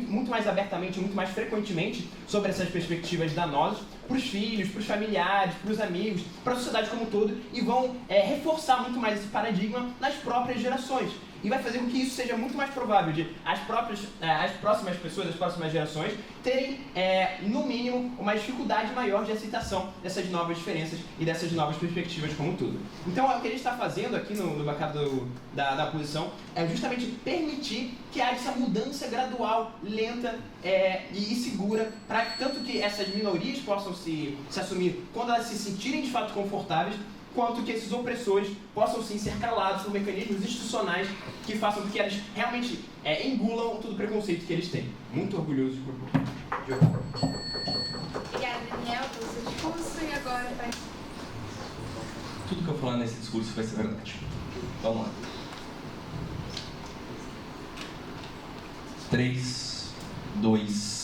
muito mais abertamente, muito mais frequentemente sobre essas perspectivas danosas para os filhos, para os familiares, para os amigos, para a sociedade como um todo, e vão reforçar muito mais esse paradigma nas próprias gerações. E vai fazer com que isso seja muito mais provável de as próximas pessoas, as próximas gerações, terem, no mínimo, uma dificuldade maior de aceitação dessas novas diferenças e dessas novas perspectivas como um todo. Então, o que a gente está fazendo aqui no bancado da oposição é justamente permitir que haja essa mudança gradual, lenta e segura, para tanto que essas minorias possam se assumir quando elas se sentirem de fato confortáveis, quanto que esses opressores possam sim ser calados por mecanismos institucionais que façam com que eles realmente engulam todo o preconceito que eles têm. Muito orgulhoso de ouvir. Obrigada, Daniel, pelo seu discurso. E agora vai... Tudo que eu falar nesse discurso vai ser verdade. Vamos lá. 3, 2,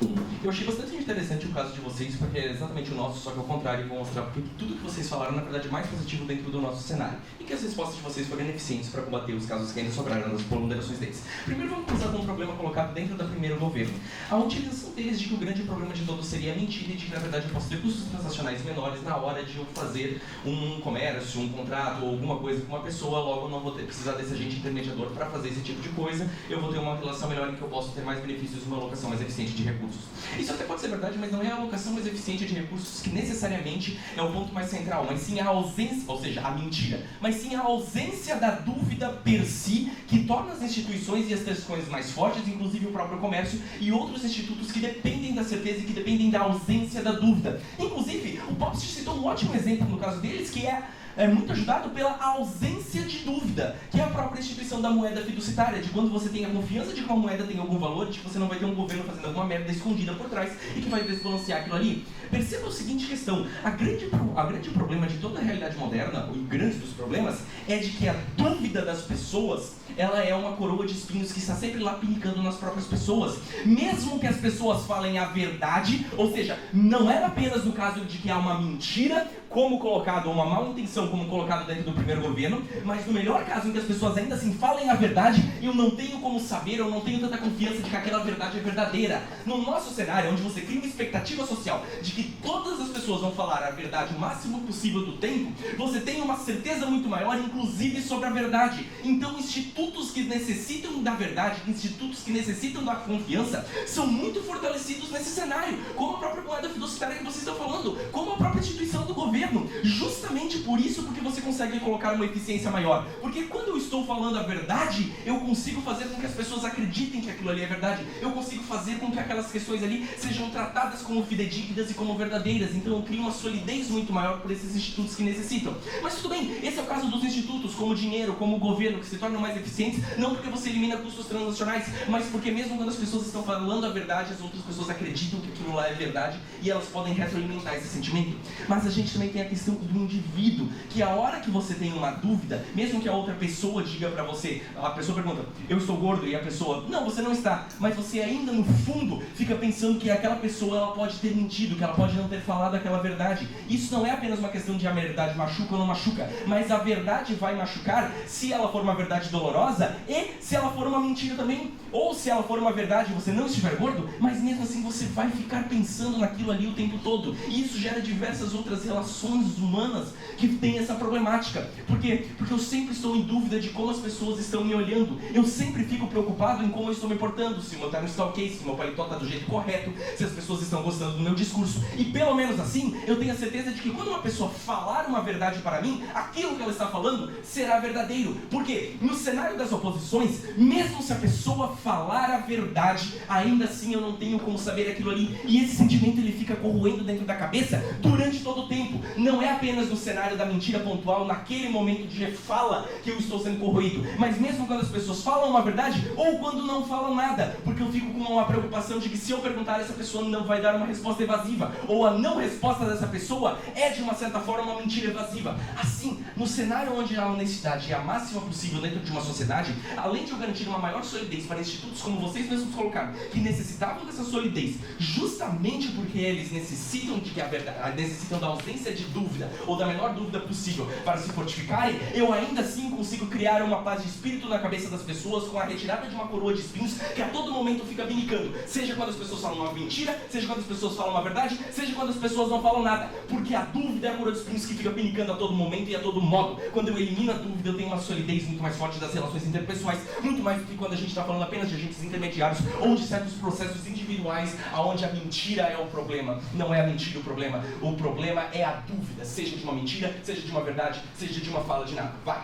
1. Eu achei bastante interessante o caso de vocês, porque é exatamente o nosso, só que ao contrário, e vou mostrar porque tudo que vocês falaram, na verdade, é mais positivo dentro do nosso cenário. E que as respostas de vocês foram eficientes para combater os casos que ainda sobraram nas ponderações deles. Primeiro, vamos começar com um problema colocado dentro do primeiro governo. A utilização deles de que o grande problema de todos seria a mentira e de que, na verdade, eu posso ter custos transacionais menores na hora de eu fazer um comércio, um contrato ou alguma coisa com uma pessoa, logo eu não vou precisar desse agente intermediador para fazer esse tipo de coisa, eu vou ter uma relação melhor em que eu posso ter mais benefícios e uma alocação mais eficiente de recursos. Isso até pode ser verdade, mas não é a alocação mais eficiente de recursos que necessariamente é o ponto mais central, mas sim a ausência, ou seja, a mentira, mas sim a ausência da dúvida per si, que torna as instituições e as questões mais fortes, inclusive o próprio comércio e outros institutos que dependem da certeza e que dependem da ausência da dúvida. Inclusive, o Popst citou um ótimo exemplo no caso deles, que é muito ajudado pela ausência de dúvida, que é a própria instituição da moeda fiduciária, de quando você tem a confiança de que uma moeda tem algum valor, de que você não vai ter um governo fazendo alguma merda escondida por trás e que vai desbalancear aquilo ali. Perceba a seguinte questão, a grande problema de toda a realidade moderna, o grande dos problemas, é de que a dúvida das pessoas, ela é uma coroa de espinhos que está sempre lá pinicando nas próprias pessoas. Mesmo que as pessoas falem a verdade, ou seja, não é apenas no caso de que há uma mentira, como colocado, ou uma má intenção, como colocado dentro do primeiro governo, mas no melhor caso em que as pessoas ainda assim falem a verdade, eu não tenho como saber, eu não tenho tanta confiança de que aquela verdade é verdadeira. No nosso cenário, onde você cria uma expectativa social de que todas as pessoas vão falar a verdade o máximo possível do tempo, você tem uma certeza muito maior, inclusive sobre a verdade. Então, institutos que necessitam da verdade, institutos que necessitam da confiança, são muito fortalecidos nesse cenário, como a própria moeda fiduciária que vocês estão falando, como a própria instituição do governo. Justamente por isso, porque você consegue colocar uma eficiência maior. Porque quando eu estou falando a verdade, eu consigo fazer com que as pessoas acreditem que aquilo ali é verdade. Eu consigo fazer com que aquelas questões ali sejam tratadas como fidedignas e como verdadeiras. Então eu crio uma solidez muito maior por esses institutos que necessitam. Mas tudo bem, esse é o caso dos institutos, como o dinheiro, como o governo, que se tornam mais eficientes, não porque você elimina custos transacionais, mas porque mesmo quando as pessoas estão falando a verdade, as outras pessoas acreditam que aquilo lá é verdade e elas podem retroalimentar esse sentimento. Mas a gente também tem a questão do indivíduo, que a hora que você tem uma dúvida, mesmo que a outra pessoa diga pra você, a pessoa pergunta, eu estou gordo, e a pessoa, não, você não está, mas você ainda no fundo fica pensando que aquela pessoa ela pode ter mentido, que ela pode não ter falado aquela verdade. Isso não é apenas uma questão de a verdade machuca ou não machuca, mas a verdade vai machucar se ela for uma verdade dolorosa e se ela for uma mentira também, ou se ela for uma verdade e você não estiver gordo, mas mesmo assim você vai ficar pensando naquilo ali o tempo todo, e isso gera diversas outras relações humanas que têm essa problemática. Por quê? Porque eu sempre estou em dúvida de como as pessoas estão me olhando. Eu sempre fico preocupado em como eu estou me portando, se o meu terno está ok, se o meu paletó está do jeito correto, se as pessoas estão gostando do meu discurso. E pelo menos assim, eu tenho a certeza de que quando uma pessoa falar uma verdade para mim, aquilo que ela está falando será verdadeiro. Porque no cenário das oposições, mesmo se a pessoa falar a verdade, ainda assim eu não tenho como saber aquilo ali. E esse sentimento ele fica corroendo dentro da cabeça durante todo o tempo. não é apenas no cenário da mentira pontual, naquele momento de fala que eu estou sendo corroído, mas mesmo quando as pessoas falam uma verdade ou quando não falam nada, porque eu fico com uma preocupação de que se eu perguntar, essa pessoa não vai dar uma resposta evasiva, ou a não resposta dessa pessoa é de uma certa forma uma mentira evasiva. Assim, no cenário onde a honestidade é a máxima possível dentro de uma sociedade, além de eu garantir uma maior solidez para institutos como vocês mesmos colocaram, que necessitavam dessa solidez, justamente porque eles necessitam de que a verdade, necessitam da ausência de dúvida, ou da menor dúvida possível para se fortificarem, eu ainda assim consigo criar uma paz de espírito na cabeça das pessoas com a retirada de uma coroa de espinhos que a todo momento fica vinicando, seja quando as pessoas falam uma mentira, seja quando as pessoas falam uma verdade, seja quando as pessoas não falam nada, porque a dúvida é a coroa de espinhos que fica vinicando a todo momento e a todo modo. Quando eu elimino a dúvida, eu tenho uma solidez muito mais forte das relações interpessoais, muito mais do que quando a gente está falando apenas de agentes intermediários ou de certos processos individuais, onde a mentira é o problema. Não é a mentira o problema é a dúvida, seja de uma mentira, seja de uma verdade, seja de uma fala de nada. Vai!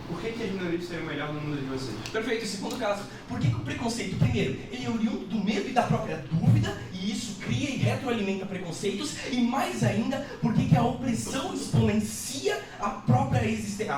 Por que as minorias seriam melhor no mundo de vocês? Perfeito, segundo caso, por que o preconceito, primeiro, ele é oriundo do medo e da própria dúvida, e isso cria e retroalimenta preconceitos, e mais ainda, por que a opressão exponencia a própria existência,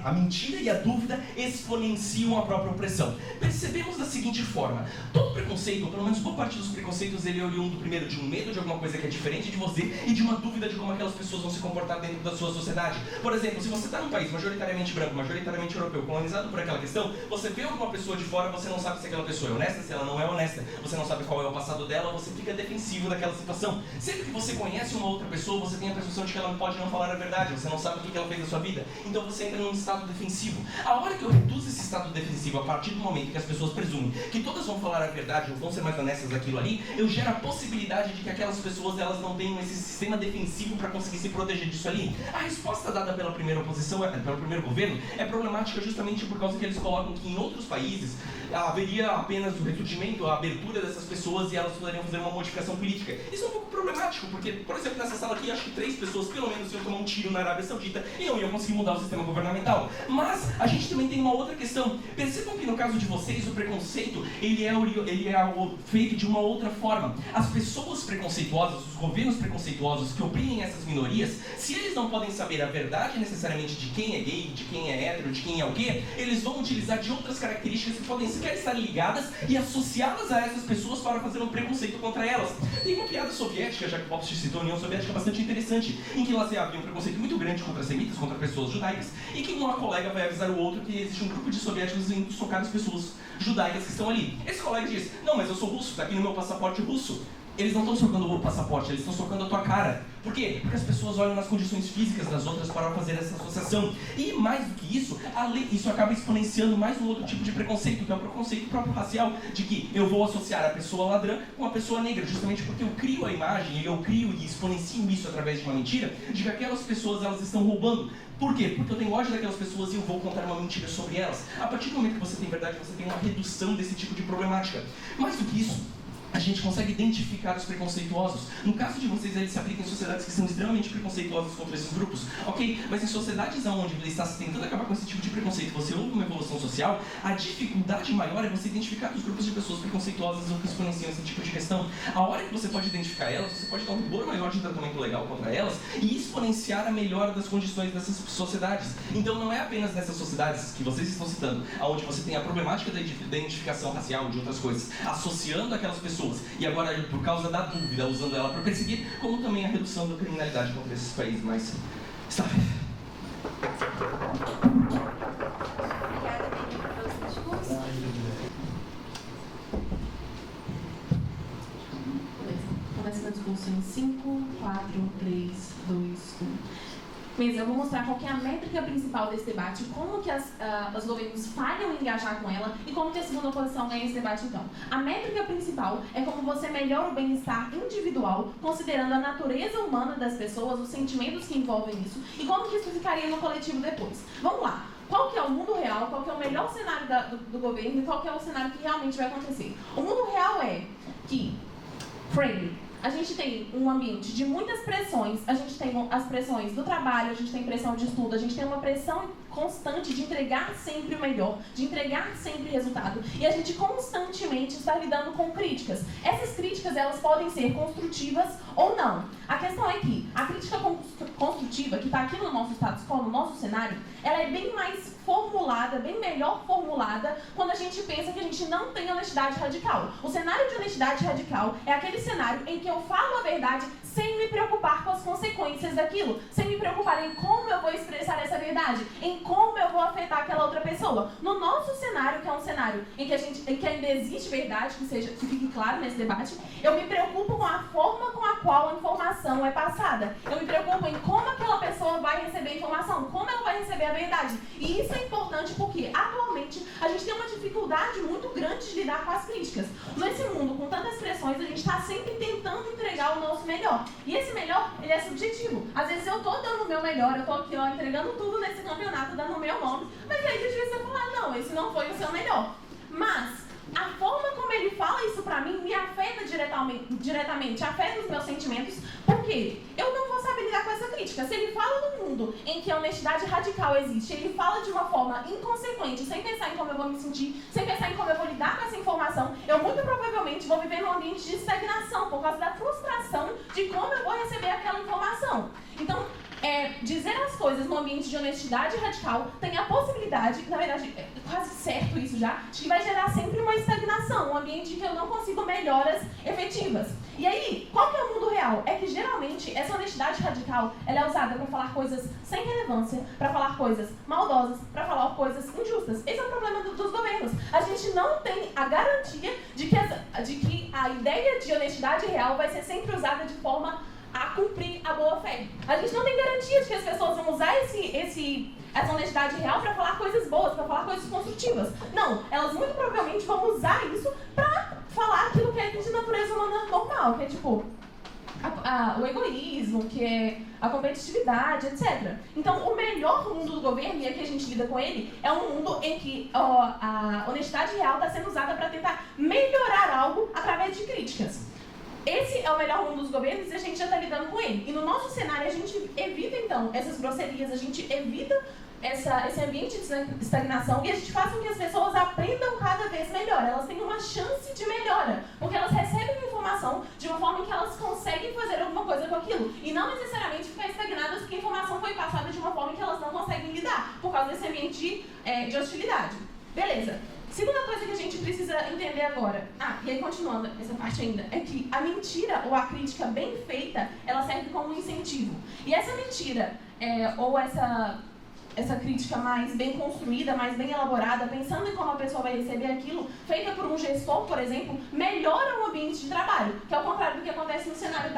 a mentira e a dúvida exponenciam a própria opressão. Percebemos da seguinte forma, todo preconceito, ou pelo menos boa parte dos preconceitos, ele é oriundo primeiro de um medo de alguma coisa que é diferente de você, e de uma dúvida de como aquelas pessoas vão se comportar dentro da sua sociedade. Por exemplo, se você está num país majoritariamente branco, majoritariamente europeu, colonizado por aquela questão, você vê alguma pessoa de fora, você não sabe se aquela pessoa é honesta, se ela não é honesta, você não sabe qual é o passado dela, você fica defensivo daquela situação. Sempre que você conhece uma outra pessoa, você tem a percepção de que ela pode não falar a verdade, você não sabe o que ela fez na sua vida, então você entra num estado defensivo. A hora que eu reduzo esse estado defensivo, a partir do momento que as pessoas presumem que todas vão falar a verdade ou vão ser mais honestas daquilo ali, eu gero a possibilidade de que aquelas pessoas, elas não tenham esse sistema defensivo para conseguir se proteger disso ali. A resposta dada pela primeira oposição, pelo primeiro governo, é problemática justamente por causa que eles colocam que em outros países haveria apenas o ressurgimento, a abertura dessas pessoas e elas poderiam fazer uma modificação política. Isso é um pouco problemático, porque, por exemplo, nessa sala aqui, acho que 3 pessoas pelo menos iam tomar um tiro na Arábia Saudita e não iam conseguir mudar o sistema governamental. Mas a gente também tem uma outra questão. Percebam que no caso de vocês, o preconceito, ele é feito de uma outra forma. As pessoas preconceituosas, os governos preconceituosos que oprimem essas minorias, se eles não podem saber a verdade necessariamente de quem é gay, de quem é hétero, de quem é o quê, eles vão utilizar de outras características que podem sequer estar ligadas e associadas a essas pessoas para fazer um preconceito contra elas. Tem uma piada soviética, já que o Popst citou a União Soviética, bastante interessante, em que lá se havia um preconceito muito grande contra semitas, contra pessoas judaicas, e que uma colega vai avisar o outro que existe um grupo de soviéticos indo socar as pessoas judaicas que estão ali. Esse colega diz, não, mas eu sou russo, tá aqui no meu passaporte russo. Eles não estão socando o passaporte, eles estão socando a tua cara. Por quê? Porque as pessoas olham nas condições físicas das outras para fazer essa associação. E mais do que isso, isso acaba exponenciando mais um outro tipo de preconceito, que é o preconceito próprio racial, de que eu vou associar a pessoa ladrã com a pessoa negra, justamente porque eu crio a imagem, eu crio e exponencio isso através de uma mentira, de que aquelas pessoas elas estão roubando. Por quê? Porque eu tenho ódio daquelas pessoas e eu vou contar uma mentira sobre elas. A partir do momento que você tem verdade, você tem uma redução desse tipo de problemática. Mais do que isso, a gente consegue identificar os preconceituosos. No caso de vocês, eles se aplicam em sociedades que são extremamente preconceituosas contra esses grupos, ok? Mas em sociedades onde ele está tentando acabar com esse tipo de preconceito, você houve uma evolução social, a dificuldade maior é você identificar os grupos de pessoas preconceituosas ou que exponenciam esse tipo de questão. A hora que você pode identificar elas, você pode dar um rigor maior de tratamento legal contra elas e exponenciar a melhora das condições dessas sociedades. Então não é apenas nessas sociedades que vocês estão citando, onde você tem a problemática da identificação racial, de outras coisas, associando aquelas pessoas e agora, por causa da dúvida, usando ela para perseguir, como também a redução da criminalidade contra esses países mais estáveis. Obrigada, Benito, pelo seu discurso. Beleza. Começa o discurso em 5, 4, 3, 2, 1. Mas eu vou mostrar qual que é a métrica principal desse debate, como que os governos falham em engajar com ela e como que a segunda oposição ganha esse debate então. A métrica principal é como você melhora o bem-estar individual, considerando a natureza humana das pessoas, os sentimentos que envolvem isso e como que isso ficaria no coletivo depois. Vamos lá. Qual que é o mundo real, qual que é o melhor cenário do governo e qual que é o cenário que realmente vai acontecer? O mundo real é que, a gente tem um ambiente de muitas pressões, a gente tem as pressões do trabalho, a gente tem pressão de estudo, a gente tem uma pressão constante de entregar sempre o melhor, de entregar sempre resultado. E a gente constantemente está lidando com críticas. Essas críticas, elas podem ser construtivas ou não. A questão é que a crítica construtiva, que está aqui no nosso status quo, no nosso cenário, ela é bem mais formulada, bem melhor formulada, quando a gente pensa que a gente não tem honestidade radical. O cenário de honestidade radical é aquele cenário em que eu falo a verdade sem me preocupar com as consequências daquilo, sem me preocupar em como eu vou expressar essa verdade, em como eu vou afetar aquela outra pessoa. No nosso cenário, que é um cenário em que ainda existe verdade, que fique claro nesse debate, eu me preocupo com a forma com a qual a informação é passada. Eu me preocupo em como aquela pessoa vai receber a informação, como ela vai receber a verdade. E isso é importante porque, atualmente, a gente tem uma dificuldade muito grande de lidar com as críticas. Nesse mundo, com tantas pressões, a gente está sempre tentando entregar o nosso melhor. E esse melhor, ele é subjetivo. Às vezes eu tô dando o meu melhor, eu tô aqui, ó, entregando tudo nesse campeonato, dando o meu nome, mas aí às vezes você fala, não, esse não foi o seu melhor. Mas a forma como ele fala isso pra mim me afeta diretamente, afeta os meus sentimentos, porque eu não vou saber lidar com essa crítica. Se ele fala num mundo em que a honestidade radical existe, ele fala de uma forma inconsequente, sem pensar em como eu vou me sentir, sem pensar em como eu vou lidar com essa informação, eu muito provavelmente vou viver num ambiente de estagnação, por causa da frustração de como eu vou receber aquela informação. Então, dizer as coisas no ambiente de honestidade radical tem a possibilidade, na verdade é quase certo isso já, de que vai gerar sempre uma estagnação, um ambiente em que eu não consigo melhoras efetivas. E aí, qual que é o mundo real? É que geralmente essa honestidade radical, ela é usada para falar coisas sem relevância, para falar coisas maldosas, para falar coisas injustas. Esse é o problema dos governos. A gente não tem a garantia de que a ideia de honestidade real vai ser sempre usada de forma a cumprir a boa-fé. A gente não tem garantia de que as pessoas vão usar essa honestidade real para falar coisas boas, para falar coisas construtivas. Não, elas muito provavelmente vão usar isso para falar aquilo que é de natureza humana normal, que é tipo o egoísmo, que é a competitividade, etc. Então, o melhor mundo do governo, e aqui a gente lida com ele, é um mundo em que a honestidade real está sendo usada para tentar melhorar algo através de críticas. Esse é o melhor mundo dos governos e a gente já está lidando com ele. E no nosso cenário a gente evita, então, essas grosserias, a gente evita esse ambiente de estagnação e a gente faz com que as pessoas aprendam cada vez melhor. Elas têm uma chance de melhora, porque elas recebem a informação de uma forma em que elas conseguem fazer alguma coisa com aquilo. E não necessariamente ficar estagnadas porque a informação foi passada de uma forma em que elas não conseguem lidar, por causa desse ambiente de hostilidade. Beleza. Segunda coisa que a gente precisa entender agora, e aí continuando essa parte ainda, é que a mentira ou a crítica bem feita, ela serve como um incentivo. E essa mentira, ou essa crítica mais bem construída, mais bem elaborada, pensando em como a pessoa vai receber aquilo, feita por um gestor, por exemplo, melhora o ambiente de trabalho, que é o contrário do que acontece no cenário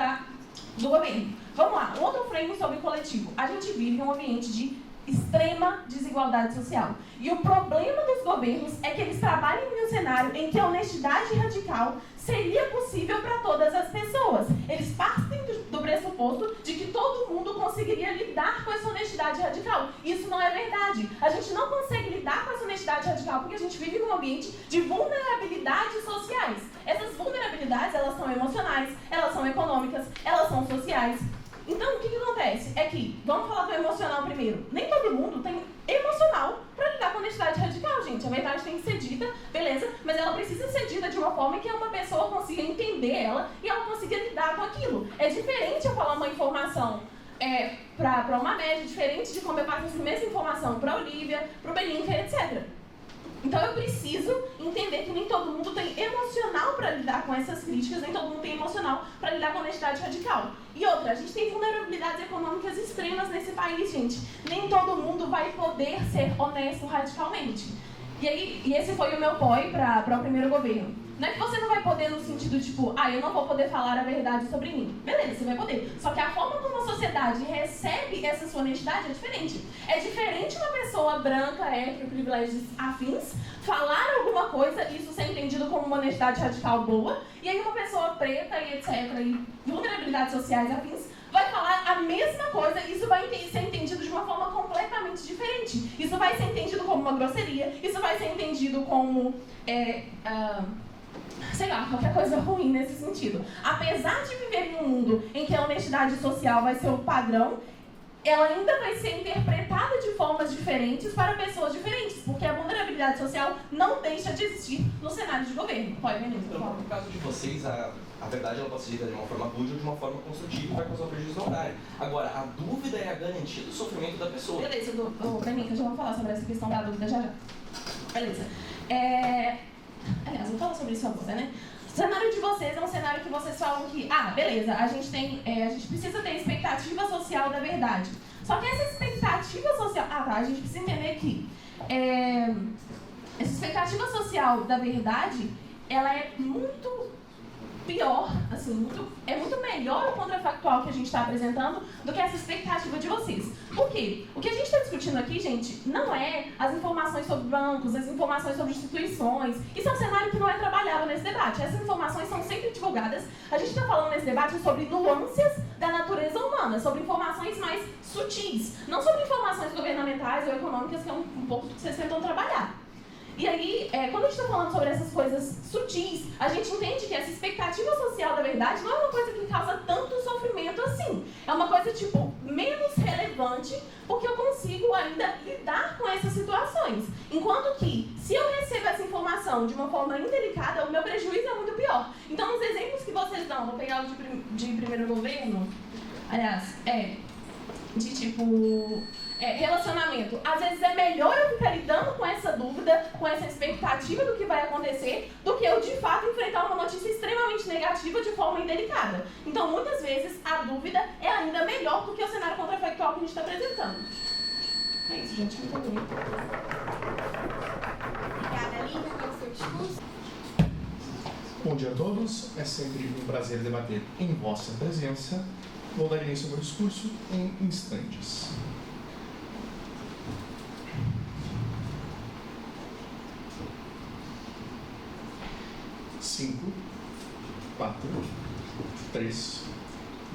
do governo. Vamos lá, um outro frame sobre o coletivo. A gente vive em um ambiente de extrema desigualdade social. E o problema dos governos é que eles trabalham em um cenário em que a honestidade radical seria possível para todas as pessoas. Eles partem do pressuposto de que todo mundo conseguiria lidar com essa honestidade radical. Isso não é verdade. A gente não consegue lidar com essa honestidade radical porque a gente vive num ambiente de vulnerabilidades sociais. Essas vulnerabilidades, elas são emocionais, elas são econômicas, elas são sociais. Então, o que acontece? É que, vamos falar do emocional primeiro. Nem todo mundo tem emocional para lidar com a honestidade radical, gente. A verdade tem que ser dita, beleza, mas ela precisa ser dita de uma forma que uma pessoa consiga entender ela e ela consiga lidar com aquilo. É diferente eu falar uma informação para uma média, diferente de como eu passo essa mesma informação para a Olivia, para o Belinca, etc. Então eu preciso entender que nem todo mundo tem emocional para lidar com essas críticas, nem todo mundo tem emocional para lidar com a honestidade radical. E outra, a gente tem vulnerabilidades econômicas extremas nesse país, gente. Nem todo mundo vai poder ser honesto radicalmente. E esse foi o meu POI para o primeiro governo. Não é que você não vai poder no sentido tipo, eu não vou poder falar a verdade sobre mim. Beleza, você vai poder. Só que a forma como a sociedade recebe essa sua honestidade é diferente. É diferente uma pessoa branca, hétero, privilégios afins, falar alguma coisa, isso ser entendido como uma honestidade radical boa, e aí uma pessoa preta e etc, e vulnerabilidades sociais afins, vai falar a mesma coisa e isso vai ser entendido de uma forma completamente diferente. Isso vai ser entendido como uma grosseria, isso vai ser entendido como, sei lá, qualquer coisa ruim nesse sentido. Apesar de viver em um mundo em que a honestidade social vai ser o padrão, ela ainda vai ser interpretada de formas diferentes para pessoas diferentes, porque a vulnerabilidade social não deixa de existir no cenário de governo. Pode, Benito, por favor. No caso de vocês, a verdade ela pode ser dita de uma forma rude ou de uma forma construtiva e vai causar prejuízo no horário. Agora, a dúvida é a garantia do sofrimento da pessoa. Beleza, Benito, eu já vou falar sobre essa questão da dúvida já. Beleza. Aliás, vou falar sobre isso agora, né? O cenário de vocês é um cenário que vocês falam que, beleza, a gente precisa ter expectativa social da verdade. Só que essa expectativa social... a gente precisa entender que essa expectativa social da verdade, ela é muito pior, assim, é muito melhor o contrafactual que a gente está apresentando do que essa expectativa de vocês. Por quê? O que a gente está discutindo aqui, gente, não é as informações sobre bancos, as informações sobre instituições. Isso é um cenário que não é trabalhado nesse debate. Essas informações são sempre divulgadas. A gente está falando nesse debate sobre nuances da natureza humana, sobre informações mais sutis, não sobre informações governamentais ou econômicas, que é um pouco do que vocês tentam trabalhar. E aí, quando a gente está falando sobre essas coisas sutis, a gente entende que essa expectativa social da verdade não é uma coisa que causa tanto sofrimento assim. É uma coisa, menos relevante, porque eu consigo ainda lidar com essas situações. Enquanto que, se eu recebo essa informação de uma forma indelicada, o meu prejuízo é muito pior. Então, os exemplos que vocês dão, vou pegar o de primeiro governo, aliás, relacionamento. Às vezes é melhor eu ficar lidando com essa dúvida, com essa expectativa do que vai acontecer, do que eu, de fato, enfrentar uma notícia extremamente negativa de forma indelicada. Então, muitas vezes, a dúvida é ainda melhor do que o cenário contrafactual que a gente está apresentando. É isso, gente. Muito obrigada. Obrigada, Lívia, pelo seu discurso. Bom dia a todos. É sempre um prazer debater em vossa presença. Vou dar início ao meu discurso em instantes. Cinco, 4, 3,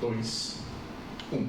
2, 1.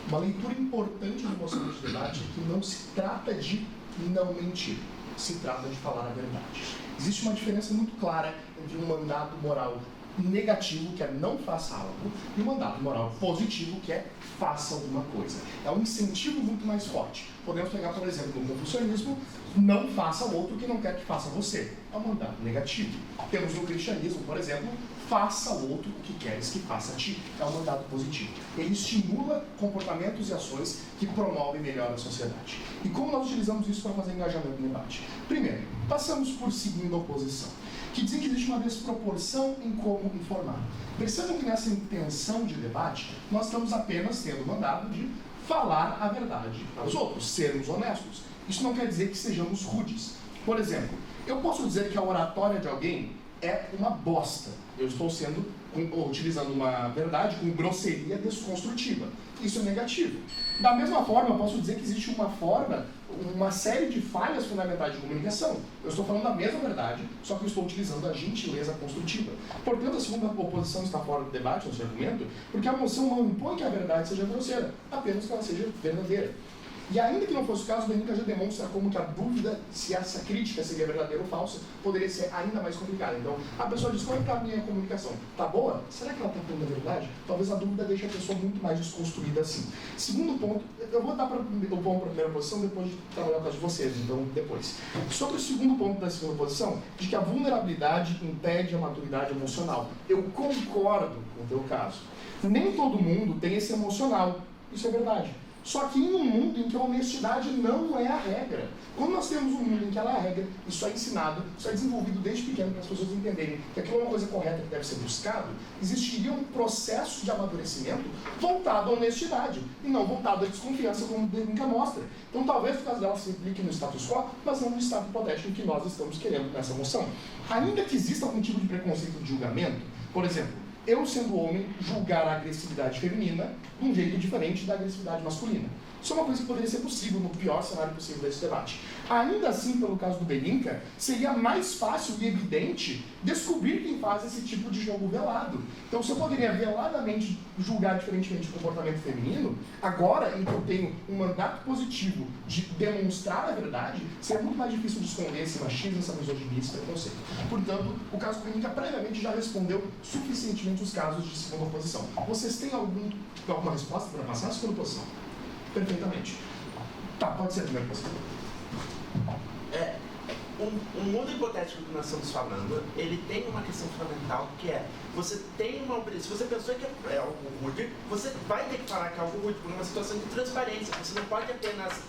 Uma leitura importante do moção de debate é que não se trata de não mentir, se trata de falar a verdade. Existe uma diferença muito clara entre um mandato moral negativo, que é não faça algo, e um mandato moral positivo, que é faça alguma coisa. É um incentivo muito mais forte. Podemos pegar, por exemplo, no confucionismo, não faça o outro que não quer que faça você. É um mandato negativo. Temos no cristianismo, por exemplo, faça o outro o que queres que faça a ti. É um mandato positivo. Ele estimula comportamentos e ações que promovem melhor a sociedade. E como nós utilizamos isso para fazer engajamento no debate? Primeiro, passamos por segunda oposição, que dizem que existe uma desproporção em como informar. Percebam que nessa intenção de debate, nós estamos apenas tendo o mandado de falar a verdade para os outros, sermos honestos. Isso não quer dizer que sejamos rudes. Por exemplo, eu posso dizer que a oratória de alguém é uma bosta. Eu estou utilizando uma verdade com grosseria desconstrutiva. Isso é negativo. Da mesma forma, eu posso dizer que existe uma série de falhas fundamentais de comunicação. Eu estou falando da mesma verdade, só que eu estou utilizando a gentileza construtiva. Portanto, a segunda oposição está fora do debate, no seu argumento, porque a moção não impõe que a verdade seja grosseira, apenas que ela seja verdadeira. E ainda que não fosse o caso, o Benica já demonstra como que a dúvida se essa crítica seria verdadeira ou falsa poderia ser ainda mais complicada. Então, a pessoa diz, como é que está a minha comunicação? Está boa? Será que ela está falando a verdade? Talvez a dúvida deixe a pessoa muito mais desconstruída assim. Segundo ponto, eu vou dar o ponto para a primeira posição, depois de trabalhar com a de vocês, então depois. Sobre o segundo ponto da segunda posição, de que a vulnerabilidade impede a maturidade emocional. Eu concordo com o teu caso. Nem todo mundo tem esse emocional. Isso é verdade. Só que em um mundo em que a honestidade não é a regra. Quando nós temos um mundo em que ela é a regra, isso é ensinado, isso é desenvolvido desde pequeno para as pessoas entenderem que aquilo é uma coisa correta que deve ser buscado, existiria um processo de amadurecimento voltado à honestidade e não voltado à desconfiança, como o Benica mostra. Então talvez o caso dela se implique no status quo, mas não no estado hipotético que nós estamos querendo nessa moção. Ainda que exista algum tipo de preconceito de julgamento, por exemplo, eu, sendo homem, julgar a agressividade feminina de um jeito diferente da agressividade masculina. Isso é uma coisa que poderia ser possível no pior cenário possível desse debate. Ainda assim, pelo caso do Benica, seria mais fácil e evidente descobrir quem faz esse tipo de jogo velado. Então, se eu poderia veladamente julgar diferentemente o comportamento feminino, agora em que eu tenho um mandato positivo de demonstrar a verdade, seria muito mais difícil de esconder esse machismo, essa misoginia, esse preconceito. Portanto, o caso do Benica previamente já respondeu suficientemente os casos de segunda oposição. Vocês têm alguma resposta para passar a segunda oposição? perfeitamente. Tá, pode ser a primeira coisa. Um mundo hipotético que nós estamos falando, ele tem uma questão fundamental, que é, você tem uma... Se você pensou que é algo rude, você vai ter que falar que é algo rude, por uma situação de transparência. Você não pode apenas...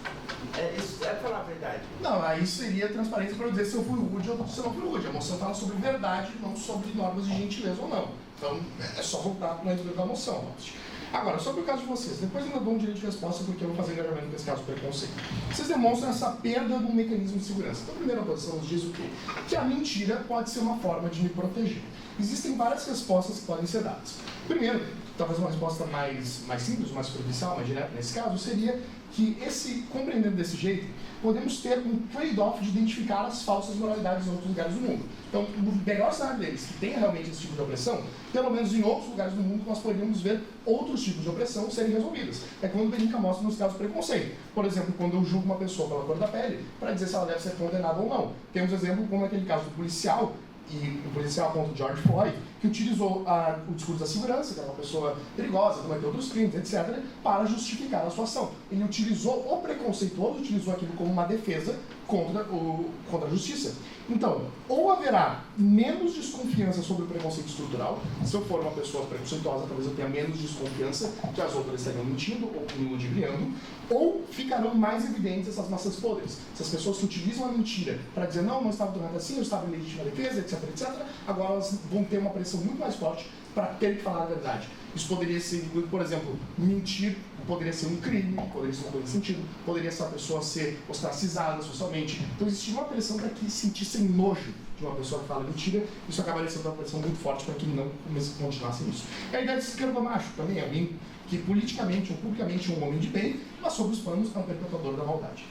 isso é falar a verdade. Não, aí seria transparência para eu dizer se eu fui rude ou se eu não fui rude. A moção fala sobre verdade, não sobre normas de gentileza ou não. Então, é só voltar para o entendimento da moção. Agora, sobre o caso de vocês, depois eu ainda dou um direito de resposta porque eu vou fazer engajamento com esse caso de preconceito. Vocês demonstram essa perda do mecanismo de segurança. Então, a primeira posição nos diz o quê? Que a mentira pode ser uma forma de me proteger. Existem várias respostas que podem ser dadas. Primeiro, talvez uma resposta mais simples, mais superficial, mais direta nesse caso, seria que compreendendo desse jeito, podemos ter um trade-off de identificar as falsas moralidades em outros lugares do mundo. Então, no melhor cenário deles, que tenha realmente esse tipo de opressão, pelo menos em outros lugares do mundo, nós poderíamos ver outros tipos de opressão serem resolvidas. É quando o Benica mostra nos casos de preconceito. Por exemplo, quando eu julgo uma pessoa pela cor da pele, para dizer se ela deve ser condenada ou não. Temos exemplo como aquele caso do policial, e o policial aponta o George Floyd, que utilizou o discurso da segurança, que era uma pessoa perigosa, cometeu outros crimes, etc., para justificar a sua ação. Ele utilizou o preconceituoso, utilizou aquilo como uma defesa contra a justiça. Então, ou haverá menos desconfiança sobre o preconceito estrutural, se eu for uma pessoa preconceituosa, talvez eu tenha menos desconfiança que as outras estariam mentindo ou me ludibriando, ou ficarão mais evidentes essas massas podres. Essas pessoas que utilizam a mentira para dizer não estava doendo assim, eu estava em legítima defesa, etc., agora elas vão ter uma pressão muito mais forte para ter que falar a verdade. Isso poderia ser, por exemplo, mentir poderia ser um crime, poderia ser uma coisa de sentido, poderia essa pessoa ser ostracizada socialmente. Então existia uma pressão para que sentissem nojo de uma pessoa que fala mentira, isso acabaria sendo uma pressão muito forte para que não continuasse nisso. E a ideia de esquerdo macho também é alguém que politicamente ou publicamente é um homem de bem, mas sob os panos é um perpetrador da maldade.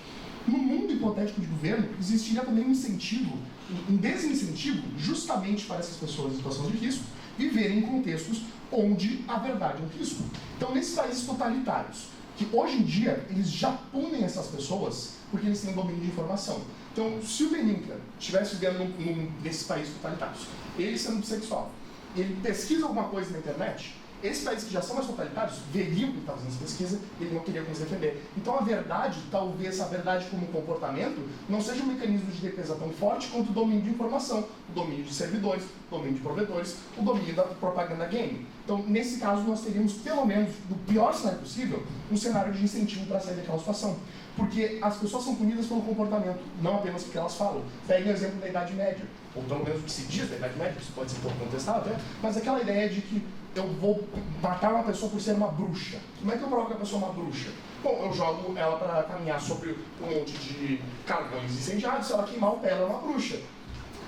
No mundo hipotético de governo, existiria também um desincentivo justamente para essas pessoas em situação de risco viverem em contextos onde a verdade é um risco. Então, nesses países totalitários, que hoje em dia eles já punem essas pessoas porque eles têm domínio de informação. Então, se o Benica estivesse vivendo num desses países totalitários, ele sendo bissexual, ele pesquisa alguma coisa na internet, esses países que já são mais totalitários veriam que ele está fazendo essa pesquisa e ele não queria como se defender. Então a verdade, talvez a verdade como comportamento, não seja um mecanismo de defesa tão forte quanto o domínio de informação, o domínio de servidores, o domínio de provedores, o domínio da propaganda game. Então, nesse caso, nós teríamos, pelo menos, no pior cenário possível, um cenário de incentivo para sair daquela situação. Porque as pessoas são punidas pelo comportamento, não apenas porque elas falam. Pegue o exemplo da Idade Média, ou pelo menos o que se diz da Idade Média, isso pode ser um pouco contestado até, mas aquela ideia de que eu vou matar uma pessoa por ser uma bruxa. Como é que eu provoco a pessoa uma bruxa? Bom, eu jogo ela para caminhar sobre um monte de carvões incendiados, se ela queimar o pé, ela é uma bruxa.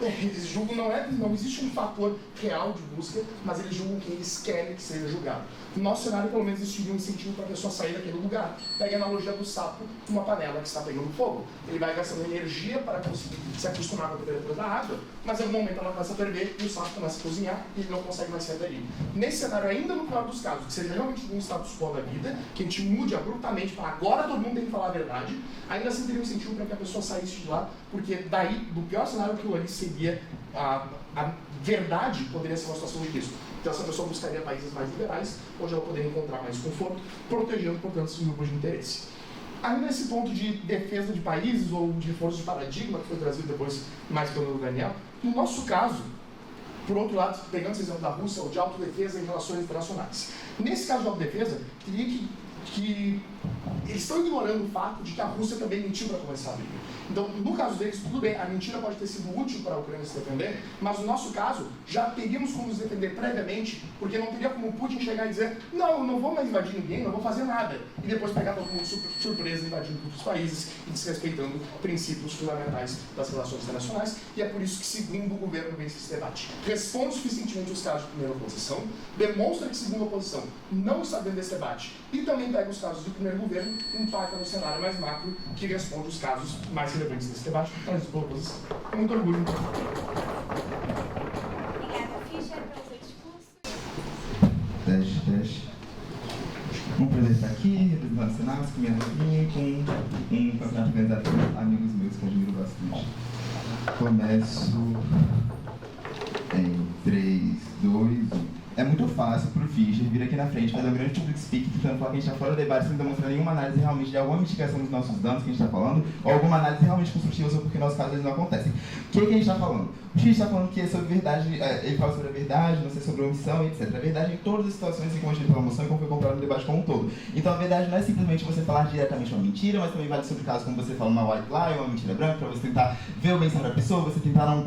Eles julgam, não existe um fator real de busca, mas eles julgam que eles querem que seja julgado. No nosso cenário, pelo menos, existiria um incentivo para a pessoa sair daquele lugar. Pega a analogia do sapo numa panela que está pegando fogo. Ele vai gastando energia para conseguir se acostumar com a temperatura da água, mas em algum momento ela começa a ferver e o sapo começa a cozinhar e ele não consegue mais sair dali. Nesse cenário, ainda no pior dos casos, que seria realmente um status quo da vida, que a gente mude abruptamente para agora todo mundo tem que falar a verdade, ainda assim teria um incentivo para que a pessoa saísse de lá, porque daí, do pior cenário, aquilo ali seria a verdade poderia ser uma situação de risco. Então essa pessoa buscaria países mais liberais, onde ela poderia encontrar mais conforto, protegendo, portanto, esses grupos de interesse. Ainda nesse ponto de defesa de países ou de reforço de paradigma, que foi trazido depois mais pelo Daniel, no nosso caso, por outro lado, pegando esse exemplo da Rússia, ou de autodefesa em relações internacionais. Nesse caso de autodefesa, teria que eles estão ignorando o fato de que a Rússia também mentiu para começar a briga. Então, no caso deles, tudo bem, a mentira pode ter sido útil para a Ucrânia se defender, mas no nosso caso, já teríamos como nos defender previamente, porque não teria como o Putin chegar e dizer não, eu não vou mais invadir ninguém, não vou fazer nada, e depois pegar todo mundo surpresa invadindo outros países e desrespeitando princípios fundamentais das relações internacionais, e é por isso que, segundo o governo, vence esse debate. Responde suficientemente os casos de primeira oposição, demonstra que segunda oposição não está dentro desse debate, e também pega os casos do primeiro governo, impacta no cenário mais macro, que responde os casos mais relevantes desse debate, traz pela oposição. Com muito orgulho. Obrigada, Fischer, pelo seu discurso. Teste. Um prazer estar aqui, representando o Senado, com minha rainha, com um campeonato organizado por amigos meus que eu admiro bastante. Começo em 3, 2, 1. É muito fácil pro Fischer vir aqui na frente, fazer um grande public speak, tentando falar que a gente está fora do debate, sem demonstrar nenhuma análise realmente de alguma mitigação dos nossos danos que a gente está falando, ou alguma análise realmente construtiva sobre porque nossos casos eles não acontecem. O que a gente está falando? O Fischer está falando que é sobre verdade, ele fala sobre a verdade, não sei, sobre a omissão, etc. A verdade em todas as situações, como a gente pela moção e como foi comprado no debate como um todo. Então a verdade não é simplesmente você falar diretamente uma mentira, mas também vale sobre casos como você fala uma white lie, uma mentira branca, para você tentar ver o bem-estar da pessoa, você tentar não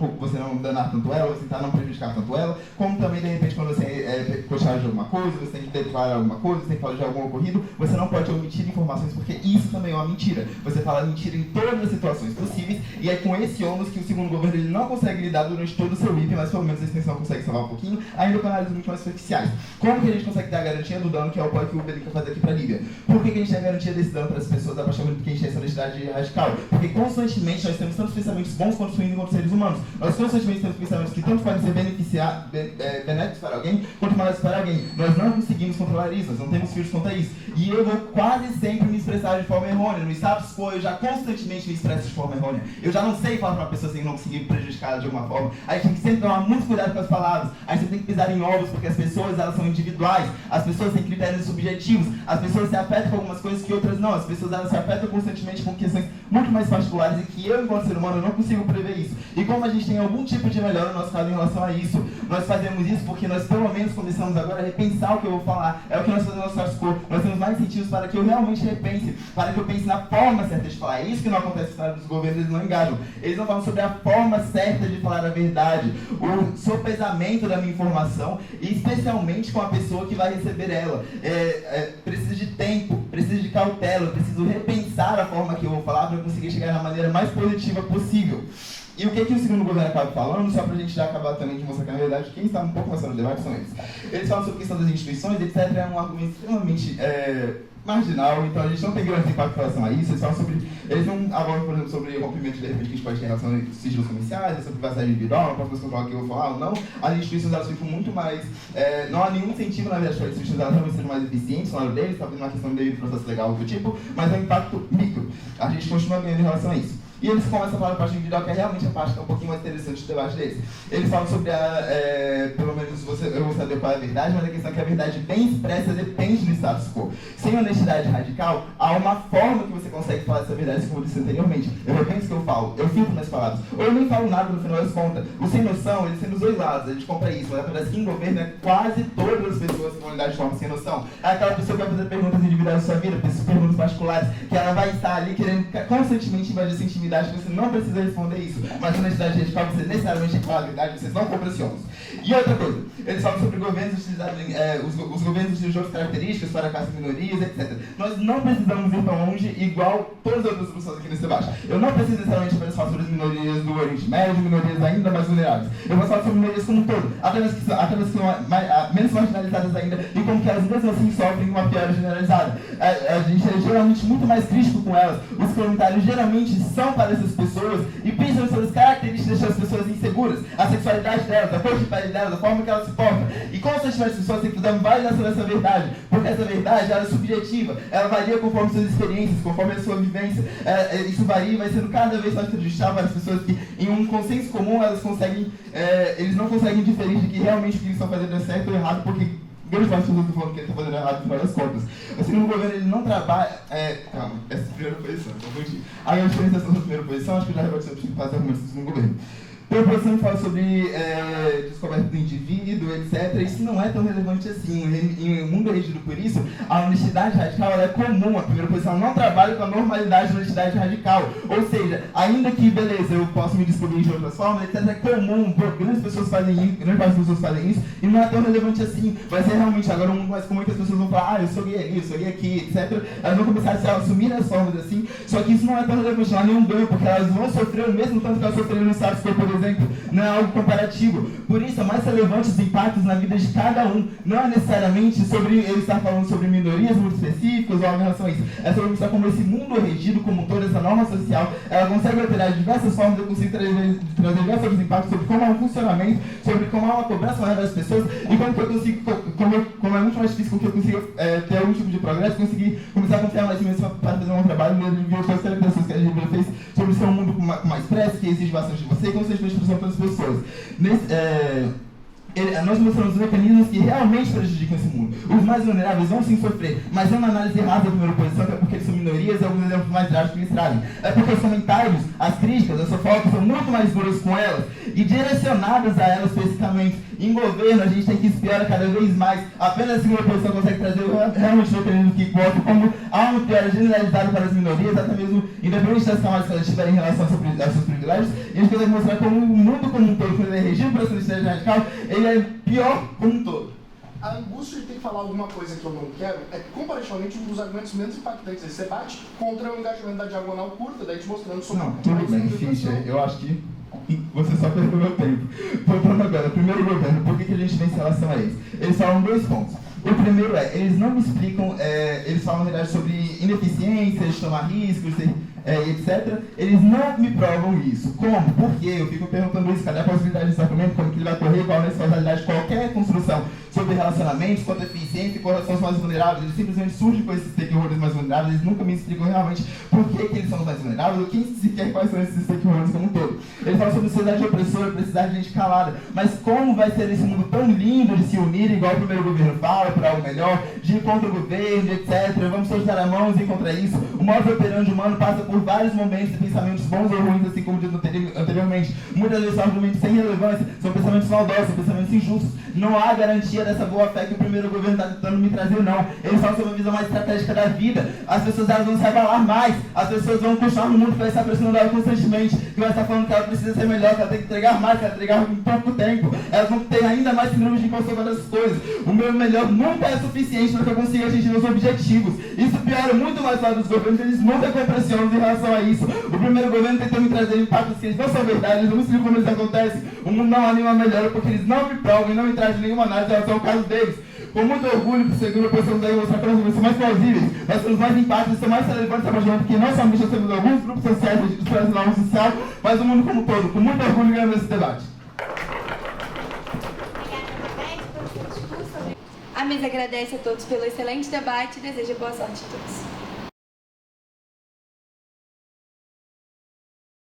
danar tanto ela, você tentar não prejudicar tanto ela, como também de repente quando você coxar de alguma coisa, você tem que declarar alguma coisa, você tem que falar de algum ocorrido, você não pode omitir informações porque isso também é uma mentira. Você fala mentira em todas as situações possíveis e é com esse ônus que o segundo governo ele não consegue lidar durante todo o seu IP, mas pelo menos a extensão consegue salvar um pouquinho, ainda com análises muito mais superficiais. Como que a gente consegue dar a garantia do dano que é o que o Belica faz aqui para a Lívia? Por que a gente tem a garantia desse dano para as pessoas a partir do momento que a gente tem essa honestidade radical? Porque constantemente nós temos tantos pensamentos bons quanto ruins enquanto seres humanos. Nós constantemente temos pensamentos que tanto podem ser benéficos para alguém, quanto maléficos para alguém. Nós não conseguimos controlar isso, nós não temos filtros quanto a isso. E eu vou quase sempre me expressar de forma errônea. No status quo eu já constantemente me expresso de forma errônea. Eu já não sei falar para uma pessoa sem não conseguir prejudicar de alguma forma. A gente tem que sempre tomar muito cuidado com as palavras. A gente tem que pisar em ovos, porque as pessoas elas são individuais. As pessoas têm critérios subjetivos. As pessoas se afetam com algumas coisas que outras não. As pessoas elas se afetam constantemente com questões muito mais particulares e que eu, enquanto ser humano, não consigo prever isso. E como a gente tem algum tipo de melhora no nosso caso em relação a isso, nós fazemos isso porque nós, pelo menos, começamos agora a repensar o que eu vou falar. É o que nós fazemos no status quo. Nós temos mais incentivos para que eu realmente repense, para que eu pense na forma certa de falar. É isso que não acontece nos governos, eles não engajam. Eles não falam sobre a forma certa de falar a verdade, o sopesamento da minha informação, e especialmente com a pessoa que vai receber ela. Precisa de tempo, precisa de cautela, eu preciso repensar a forma que eu vou falar para eu conseguir chegar na maneira mais positiva possível. E o que o segundo governo acaba falando, só para a gente já acabar também de mostrar que na verdade quem está um pouco mais no debate são eles. Eles falam sobre a questão das instituições, etc. É um argumento extremamente marginal, então a gente não tem grande impacto em relação a isso. Eles falam sobre. Eles não abordam, por exemplo, sobre rompimento de repente que a gente pode ter em relação a sigilos comerciais, sobre privacidade individual, não posso mais controlar o que eu vou falar ou não. As instituições elas ficam muito mais. Não há nenhum incentivo, na verdade, para as instituições elas realmente serem mais eficientes no lado deles, talvez uma questão de processo legal do tipo, mas é um impacto micro. A gente continua ganhando em relação a isso. E eles começam a falar da parte individual, que é realmente a parte que é um pouquinho mais interessante do debate deles. Eles falam sobre pelo menos eu vou saber qual é a verdade, mas a questão é que a verdade bem expressa depende do status quo. Sem honestidade radical, há uma forma que você consegue falar essa verdade, como eu disse anteriormente. Eu repenso o que eu falo, eu filtro minhas palavras, ou eu nem falo nada no final das contas. O sem noção, ele tem dos dois lados, a gente compra isso, mas parece que em governo é quase todas as pessoas com unidade de forma sem noção. É aquela pessoa que vai fazer perguntas individuais da sua vida, perguntas particulares, que ela vai estar ali querendo constantemente invadir essa intimidade. Você não precisa responder isso, mas a honestidade radical você necessariamente tem que falar a verdade, vocês não compram esse ônus. E outra coisa, eles falam sobre governos utilizados os governos utilizam outras características para caças minorias, etc. Nós não precisamos ir tão longe igual todas as outras pessoas aqui nesse debate. Eu não preciso necessariamente apenas falar sobre as minorias do Oriente Médio, minorias ainda mais vulneráveis. Eu vou falar sobre minorias como um todo, aquelas que são menos marginalizadas ainda, e como que elas mesmo assim sofrem uma piora generalizada. A gente é geralmente muito mais crítico com elas. Os comentários geralmente são para essas pessoas e pensam sobre as características dessas pessoas inseguras, a sexualidade delas, a cor de pele delas, a forma que elas se portam. E constantemente as pessoas têm que dar validação dessa verdade, porque essa verdade ela é subjetiva, ela varia conforme suas experiências, conforme a sua vivência. Isso varia e vai sendo cada vez mais prejudicial para as pessoas que, em um consenso comum, eles não conseguem diferir de que realmente o que eles estão fazendo é certo ou errado, porque grande parte das pessoas estão falando que ele está fazendo errado no final das contas. O segundo governo ele não trabalha. Calma, essa é a primeira posição, confundi. A diferenciação da primeira posição, acho que eu já rebati sobre o fazer argumentos do segundo governo. Então, a posição fala sobre descoberta do indivíduo, etc. Isso não é tão relevante assim. Em um mundo regido por isso, a honestidade radical ela é comum. A primeira posição não trabalha com a normalidade da honestidade radical. Ou seja, ainda que, beleza, eu posso me descobrir de outras formas, etc. É comum. Grandes pessoas fazem isso, grande parte das pessoas fazem isso, e não é tão relevante assim. Vai ser realmente agora um mundo mais comum que as pessoas vão falar, eu sou gay ali, eu sou gay aqui, etc. Elas vão começar a assumir as formas assim, só que isso não é tão relevante, não há nenhum ganho, porque elas vão sofrer o mesmo tanto que elas sofreram no status quo, por exemplo. Não é algo comparativo. Por isso, é mais relevante os impactos na vida de cada um. Não é necessariamente sobre ele estar falando sobre minorias muito específicas ou algo em relação a isso. É sobre mostrar como esse mundo regido, como toda essa norma social, ela consegue alterar de diversas formas. Eu consigo trazer diversos outros impactos sobre como há um funcionamento, sobre como há uma cobrança maior das pessoas e como que eu consigo, como é muito mais difícil que eu consiga ter algum tipo de progresso, conseguir começar a confiar mais em mim para fazer um trabalho mesmo de ver as características que a gente fez sobre ser um mundo com mais pressa, que exige bastante de você e constantemente pressão para as pessoas. Nós mostramos os mecanismos que realmente prejudicam esse mundo. Os mais vulneráveis vão sim sofrer, mas é uma análise errada da primeira posição, que é porque eles são minorias e alguns exemplos mais drásticos que eles trazem. É porque os comentários, as críticas, as sofocas são muito mais duras com elas e direcionadas a elas especificamente. Em governo, a gente tem que espiar cada vez mais. Apenas a segunda posição consegue trazer realmente o mecanismo que importa, como há uma piora generalizada para as minorias, até mesmo independente das camadas que elas tiverem em relação aos seus privilégios. E a gente consegue mostrar como o mundo como um todo, quando ele é regido por essa necessidade radical, ele é pior como um todo. A angústia de ter que falar alguma coisa que eu não quero é comparativamente um dos argumentos menos impactantes desse debate contra o engajamento da diagonal curta, daí te mostrando sobre... Não, tudo bem, Fischer, eu acho que você só perdeu meu tempo. Voltando agora, primeiro governo, por que a gente vem em relação a eles? Eles falam 2 pontos. O primeiro é, eles não me explicam, eles falam na verdade sobre ineficiências, tomar riscos, etc. Eles não me provam isso. Como? Por quê? Eu fico perguntando isso, cadê a possibilidade desse argumento, como que ele vai correr, qual a responsabilidade de qualquer construção sobre relacionamentos, quanto a eficiência e com relação aos mais vulneráveis. Eles simplesmente surgem com esses stakeholders mais vulneráveis, eles nunca me explicam realmente por que eles são os mais vulneráveis, ou quem sequer quais são esses stakeholders como um todo. Eles falam sobre sociedade opressora, precisar de gente calada, mas como vai ser esse mundo tão lindo de se unir, igual o primeiro governo fala, para algo melhor, de ir contra o governo, etc. Vamos todos dar a mão e contra isso. O modo operandi humano passa por vários momentos e pensamentos bons ou ruins, assim como dito anteriormente. Muitas vezes são argumentos sem relevância, são pensamentos maldosos, são pensamentos injustos. Não há garantia dessa boa fé que o primeiro governo está tentando me trazer, não. Eles falam sobre uma visão mais estratégica da vida. As pessoas elas vão se abalar mais, as pessoas vão continuar no mundo que vai estar pressionando ela constantemente, que vai estar falando que ela precisa ser melhor, que ela tem que entregar mais, que ela tem que entregar em pouco tempo. Elas vão ter ainda mais síndrome de impostor com essas coisas. O meu melhor nunca é suficiente para que eu consiga atingir meus objetivos. Isso piora muito mais lá dos governos, eles nunca compressionam em relação a isso. O primeiro governo tentou me trazer impactos que eles não são verdade, eles não me explicam como eles acontecem. O mundo não há nenhuma melhora porque eles não me provam e não me trazem nenhuma análise em relação ao caso deles. Com muito orgulho, por segundo a posição daí, mostrar que nós são mais plausíveis, nós somos mais empáticos, são mais relevantes para a gente, porque não somente nós temos alguns grupos sociais do Brasil social, mas o mundo como um todo. Com muito orgulho ganhamos esse debate. A mesa agradece a todos pelo excelente debate e deseja boa sorte a todos.